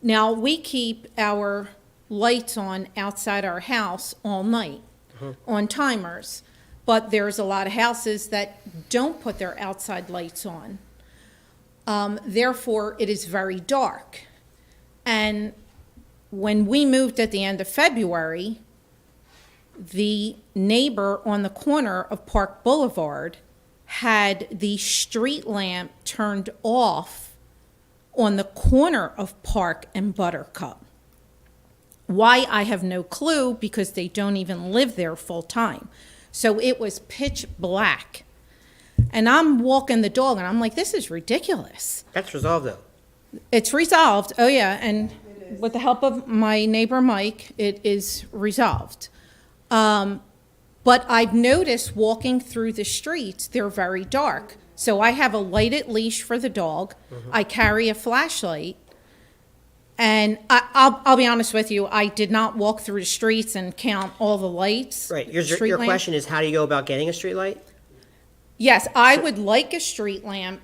Now, we keep our lights on outside our house all night on timers, but there's a lot of houses that don't put their outside lights on. Therefore, it is very dark. And when we moved at the end of February, the neighbor on the corner of Park Boulevard had the street lamp turned off on the corner of Park and Buttercup. Why, I have no clue, because they don't even live there full time. So it was pitch black. And I'm walking the dog and I'm like, this is ridiculous. That's resolved though. It's resolved, oh yeah, and with the help of my neighbor Mike, it is resolved. But I've noticed walking through the streets, they're very dark. So I have a lighted leash for the dog. I carry a flashlight. And I'll be honest with you, I did not walk through the streets and count all the lights. Right, your question is, how do you go about getting a street light? Yes, I would like a street lamp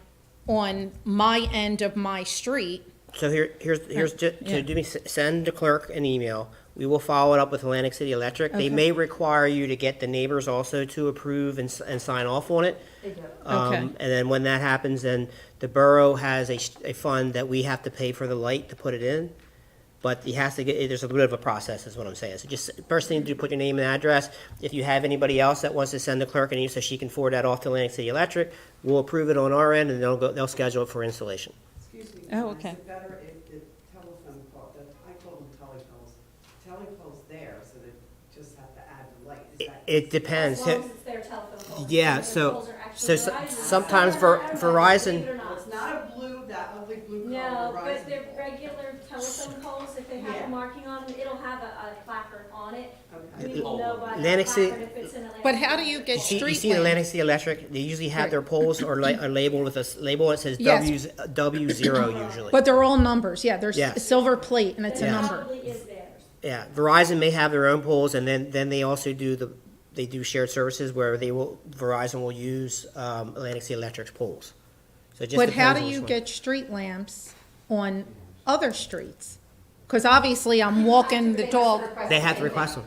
on my end of my street. So send the clerk an email. We will follow it up with Atlantic City Electric. They Okay. may require you to get the neighbors also to approve and sign off on it. They do. Okay. And then when that happens, then the borough has a fund that we have to pay for the light to put it in. But he has to there's a little bit of a process, is what I'm saying. So just first thing to do, put your name and address. If you have anybody else that wants to send the clerk an email so she can forward that off to Atlantic City Electric, we'll approve it on our end and they'll schedule it for installation. Excuse me. Oh, okay. Is it better if the telephone pole, I call them telepoles there, so they just have to add the light? Is that? It depends. As long as it's their telephone pole. Yeah, Their so poles are actually Verizon. sometimes I don't know, Verizon. believe it or not. It's not a blue, that ugly blue color No, Verizon but they're pole. regular telephone poles, if they have Yeah. a marking on them, it'll have a placard on it. Okay. We will know by that Atlantic City- placard if it's an Atlantic. But how do you get You see street lamps? Atlantic City Electric, they usually have their poles are labeled with a label that says Yes. W0 usually. But they're all numbers, yeah, there's Yeah. a silver plate and it's a Yeah. number. Probably is theirs. Yeah, Verizon may have their own poles, and then they also do shared services where Verizon will use Atlantic City Electric's poles. So it just But how depends do on you which one. get street lamps on other streets? Because obviously I'm walking the dog. They have to request them.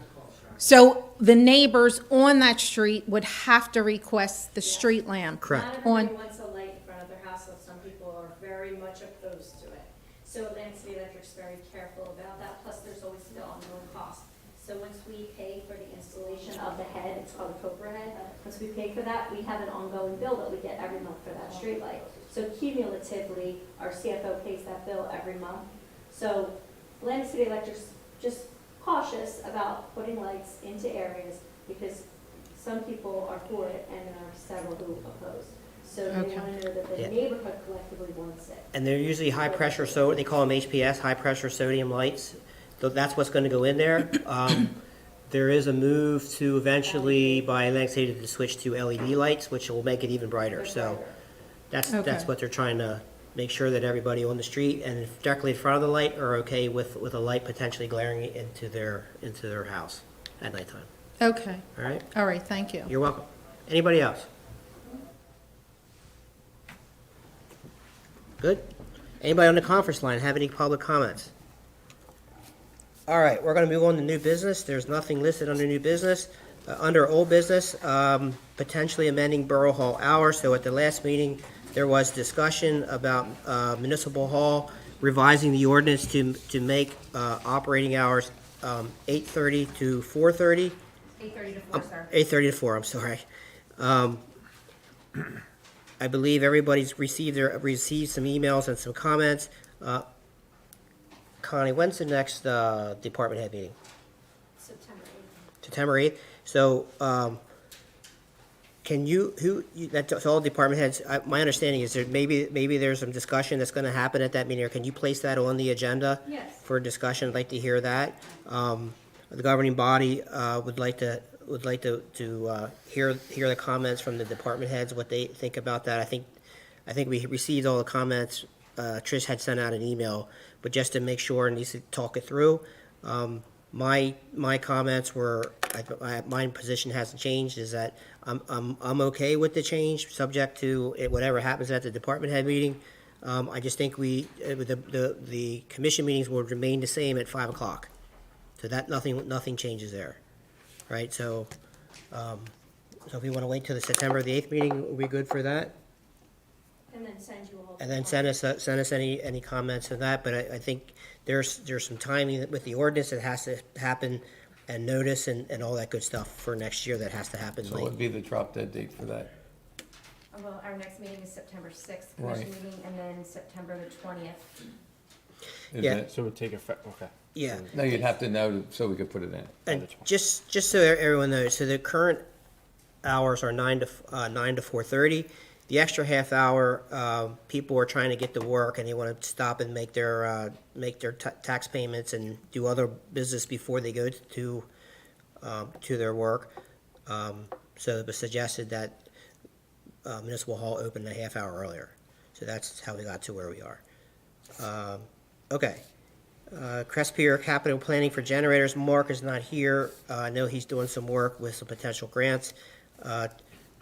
So the neighbors on that street would have to request the street lamp. Correct. Not On, everybody wants a light in front of their house, so some people are very much opposed to it. So Atlantic City Electric's very careful about that, plus there's always the ongoing cost. So once we pay for the installation of the head, it's called a Cobra head, once we pay for that, we have an ongoing bill that we get every month for that street light. So cumulatively, our CFO pays that bill every month. So Atlantic City Electric's just cautious about putting lights into areas because some people are for it and there are several who oppose. So they Okay. want to know that the Yeah. neighborhood collectively wants it. And they're usually high-pressure, so they call them HPS, high-pressure sodium lights. So that's what's going to go in there. There is a move to eventually, by Atlantic City, to switch to LED lights, which will make it even brighter. So that's Okay. what they're trying to make sure that everybody on the street and directly in front of the light are okay with a light potentially glaring into their house at nighttime. Okay. All right? All right, thank you. You're welcome. Anybody else? Good. Anybody on the conference line have any public comments? All right, we're going to move on to new business. There's nothing listed under new business. Under old business, potentially amending Borough Hall hours. So at the last meeting, there was discussion about Municipal Hall revising the ordinance to make operating hours 8:30 to 4:30. 8:30 to 4, sir. 8:30 to 4, I'm sorry. I believe everybody's received some emails and some comments. Connie, when's the next department head meeting? September 8th. So, that's all department heads, my understanding is maybe there's some discussion that's gonna happen at that meeting, or can you place that on the agenda? Yes. For discussion? I'd like to hear that. The governing body, would like to hear the comments from the department heads, what they think about that. I think we received all the comments. Trish had sent out an email, but just to make sure, needs to talk it through. My comments were, my position hasn't changed, is that I'm okay with the change, subject to whatever happens at the department head meeting. I just think the commission meetings will remain the same at 5 o'clock. So that, nothing changes there, right? So if we want to wait till the September the 8th meeting, are we good for that? And then send you all. And then send us any comments on that, but I think there's some timing with the ordinance that has to happen, and notice and all that good stuff for next year that has to happen So late. what would be the drop dead date for that? Well, our next meeting is September 6th, Right. commission meeting, and then September the 20th. Is Yeah. it- So it would take effect, okay. Yeah. No, you'd have to know so we could put it in. And just so everyone knows, so the current hours are 9 to 4:30. The extra half hour, people are trying to get to work and they want to stop and make their tax payments and do other business before they go to their work. So it was suggested that Municipal Hall open a half hour earlier. So that's how we got to where we are. Okay. Crest Pier Capital Planning for Generators. Mark is not here. I know he's doing some work with some potential grants.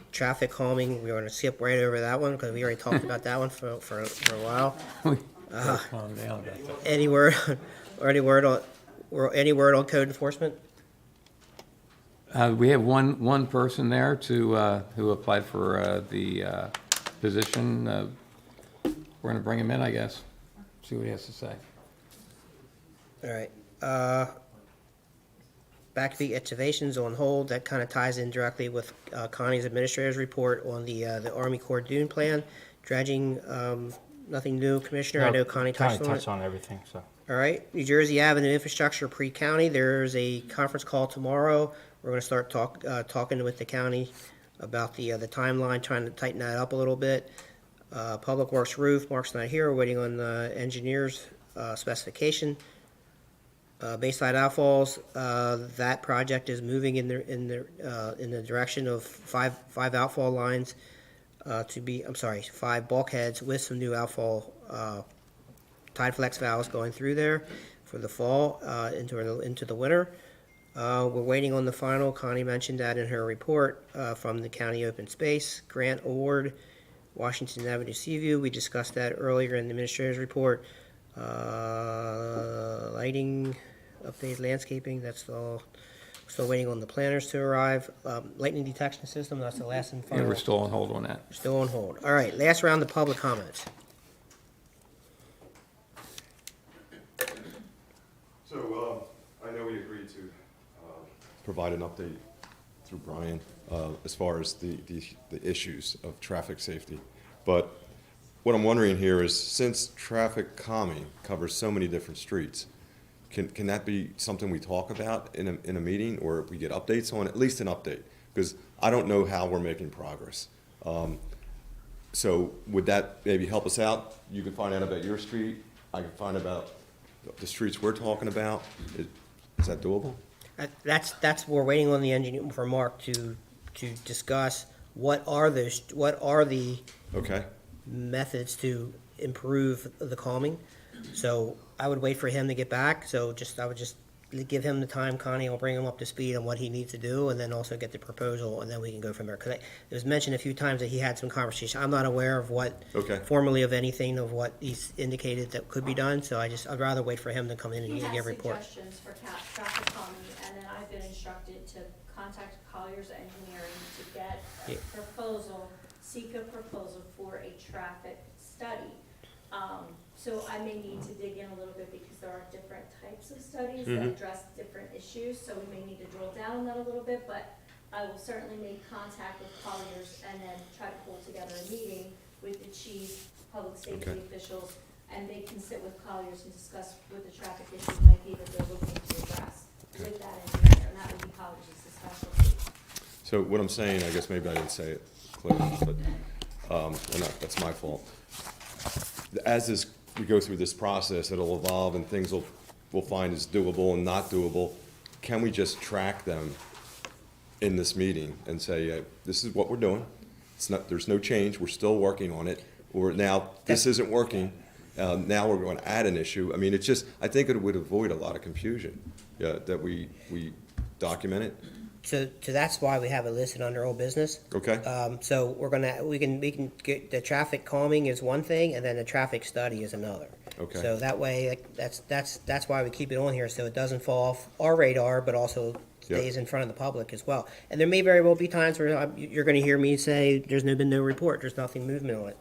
Traffic calming, we're gonna skip right over that one because we already talked about that one for a while. Calm down. Any word on code enforcement? We have one person there who applied for the position. We're gonna bring him in, I guess. See what he has to say. All right. Backbeat excavations on hold. That kind of ties in directly with Connie's administrator's report on the Army Corps Dune Plan. Dredging, nothing new, Commissioner. I know Connie touched on it. on everything, so. All right, New Jersey Avenue Infrastructure Pre-County, there's a conference call tomorrow. We're gonna start talking with the county about the timeline, trying to tighten that up a little bit. Public Works Roof, Mark's not here, we're waiting on the engineer's specification. Bayside Outfalls, that project is moving in the direction of five outfall lines, five bulkheads with some new outfall tide flex valves going through there for the fall, into the winter. We're waiting on the final, Connie mentioned that in her report, from the County Open Space Grant Award, Washington Avenue Seaview. We discussed that earlier in the Administrator's report. Lighting, updated landscaping, that's all. Still waiting on the planners to arrive. Lightning detection system, that's the last and final. Yeah, we're still on hold on that. Still on hold. All right, last round of public comments. So, I know we agreed to provide an update through Brian as far as the issues of traffic safety. But what I'm wondering here is, since traffic calming covers so many different streets, can that be something we talk about in a meeting, or if we get updates on, at least an update? Because I don't know how we're making progress. So would that maybe help us out? You can find out about your street, I can find about the streets we're talking about. Is that doable? That's, we're waiting on the engineer, for Mark to discuss what are the Okay. methods to improve the calming. So I would wait for him to get back, I would just give him the time, Connie, I'll bring him up to speed on what he needs to do, and then also get the proposal, and then we can go from there. Because it was mentioned a few times that he had some conversation. I'm not aware of what, Okay. formally of anything of what he's indicated that could be done, so I'd rather wait for him to come in and He give has a report. suggestions for traffic calming, and then I've been instructed to contact Colliers Engineering to get a Yeah. proposal, seek a proposal for a traffic study. So I may need to dig in a little bit because there are different types of studies that address different issues, so we may need to drill down on that a little bit, but I will certainly make contact with Colliers and then try to pull together a meeting with the chief, public safety Okay. officials, and they can sit with Colliers and discuss what the traffic issues might be that they're looking to address with that engineer, and that would be Colliers' specialty. So what I'm saying, I guess maybe I didn't say it clearly, but that's my fault. As we go through this process, it'll evolve and things we'll find is doable and not doable. Can we just track them in this meeting and say, this is what we're doing? There's no change. We're still working on it. Or now this isn't working. Now we're going to add an issue. I mean, I think it would avoid a lot of confusion that we document it. So that's why we have it listed under old business. Okay. So we can get, the traffic calming is one thing, and then the traffic study is another. Okay. So that way, that's why we keep it on here, so it doesn't fall off our radar, but also stays in front of the public as well. And there may very well be times where you're gonna hear me say, there's been no report, there's nothing movement on it,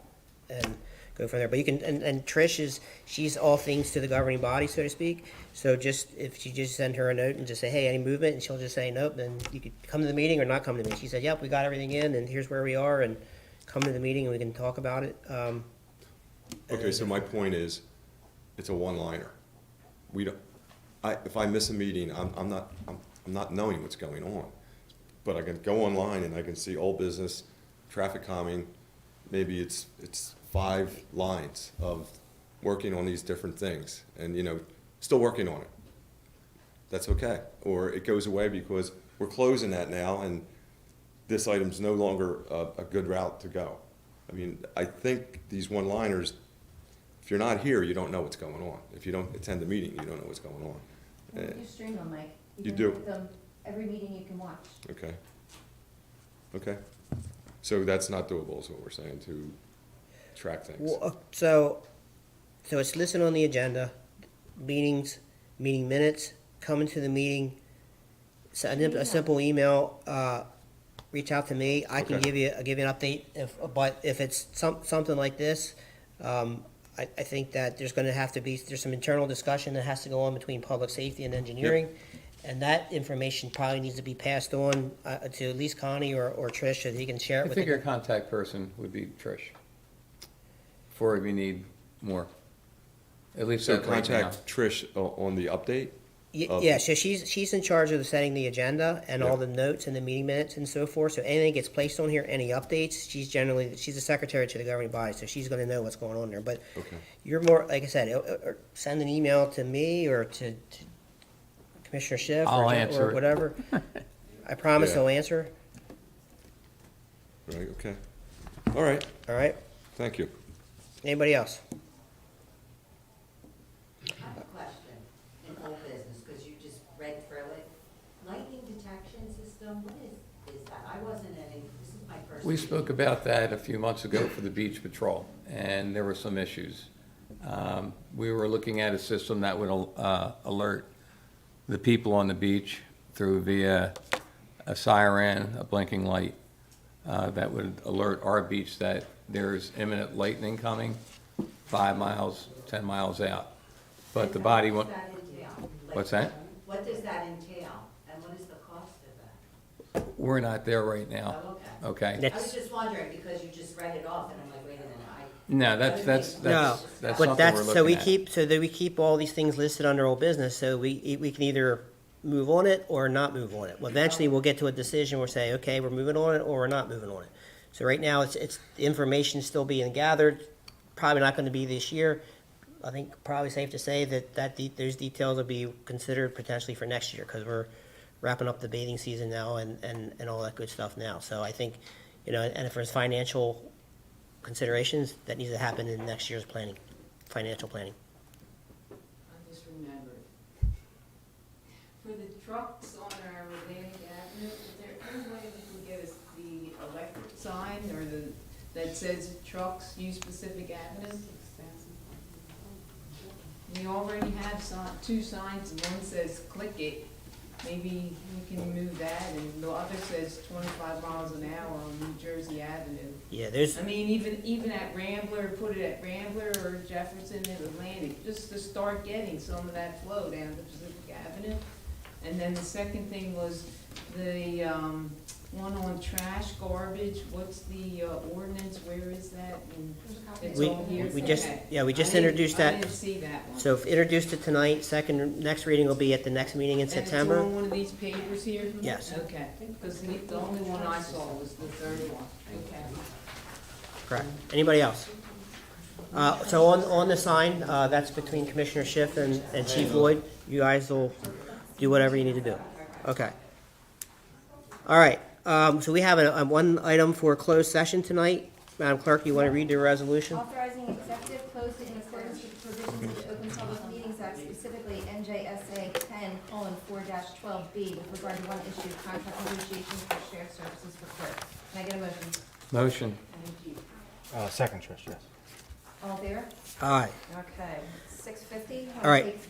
and go from there. But you can, and Trish she's all things to the governing body, so to speak. So if you just send her a note and just say, hey, any movement, and she'll just say, nope, then you could come to the meeting or not come to the meeting. She said, yep, we got everything in, and here's where we are, and come to the meeting and we can talk about it. Okay, so my point is, it's a one-liner. If I miss a meeting, I'm not knowing what's going on. But I can go online and I can see old business, traffic calming, maybe it's 5 lines of working on these different things, and still working on it. That's okay. Or it goes away because we're closing that now, and this item's no longer a good route to go. I mean, I think these one-liners, if you're not here, you don't know what's going on. If you don't attend the meeting, you don't know what's going on. You stream them, Mike. You can do? put them every meeting you can watch. Okay. Okay. So that's not doable, is what we're saying, to track things. So it's listed on the agenda, meetings, meeting minutes, coming to the meeting, a simple email, reach out to me, I can give you an update, but if it's something like this, I think that there's some internal discussion that has to go on between public safety and engineering, and that information probably needs to be passed on to at least Connie or Trish, so that he can share it I with think your contact person would be Trish, before we need more. At least So that right now. contact Trish on the update? Yeah, so she's in charge of setting the agenda and all the notes and the meeting minutes and so forth. So anything gets placed on here, any updates, she's the secretary to the governing body, so she's going to know what's going on there. But you're more, like I said, or send an email to me or to Commissioner Schiff I'll answer or it. whatever. I promise I'll answer. Right, okay. All right. All right. Thank you. Anybody else? I have a question in old business, because you just read through it. Lightning detection system, what is that? I wasn't this is my first. We spoke about that a few months ago for the beach patrol, and there were some issues. We were looking at a system that would alert the people on the beach via a siren, a blinking light, that would alert our beach that there's imminent lightning coming 5 miles, 10 miles out. But the body won't. What does that entail? What's that? What does that entail, and what is the cost we're not there right now, Oh, okay? I was That's- just wondering, because you just read it off, and I'm like, wait a minute, No, that's No, something but we're that's, so we looking at. keep, so that we keep all these things listed under old business, so we can either move on it or not move on it. Well, eventually, we'll get to a decision, we'll say, okay, we're moving on it, or we're not moving on it. So right now, it's, the information's still being gathered, probably not gonna be this year. I think probably safe to say that those details will be considered potentially for next year, because we're wrapping up the bathing season now and all that good stuff now. So I think, and if there's financial considerations, that needs to happen in next year's planning, financial planning. I just remembered. For the trucks on our Atlantic Avenue, is there any way we can get us the electric sign or that says trucks use Pacific Avenue? We already have two signs, and one says click it. Maybe we can move that, and the other says 25 miles an hour on New Jersey Avenue. Yeah, there's, I mean, even at Rambler, put it at Rambler or Jefferson and Atlantic, just to start getting some of that flow down to Pacific Avenue. And then the second thing was the one on trash, garbage, what's the ordinance, where is that? And it's all here. we just, Okay. yeah, we just I didn't- introduced that. I didn't see that one. So if introduced it tonight, next reading will be at the next meeting in And September. it's on one of these papers here? Yes. Okay, because the only one I saw was the third one. Okay. Correct. Anybody else? So on the sign, that's between Commissioner Schiff and Chief Lloyd. You guys will do whatever you need to do. Okay. All right, so we have a one item for closed session tonight. Madam Clerk, you want to read the resolution? Authorizing executive closed in accordance with the provisions of the Open Public Meetings Act, specifically NJSA 10:4-12B, with regard to one issue, contract negotiations for shared services for clerk. Can I get a motion? Motion. Second, Trish, yes. All in favor? Aye. Okay, 6:50. All right.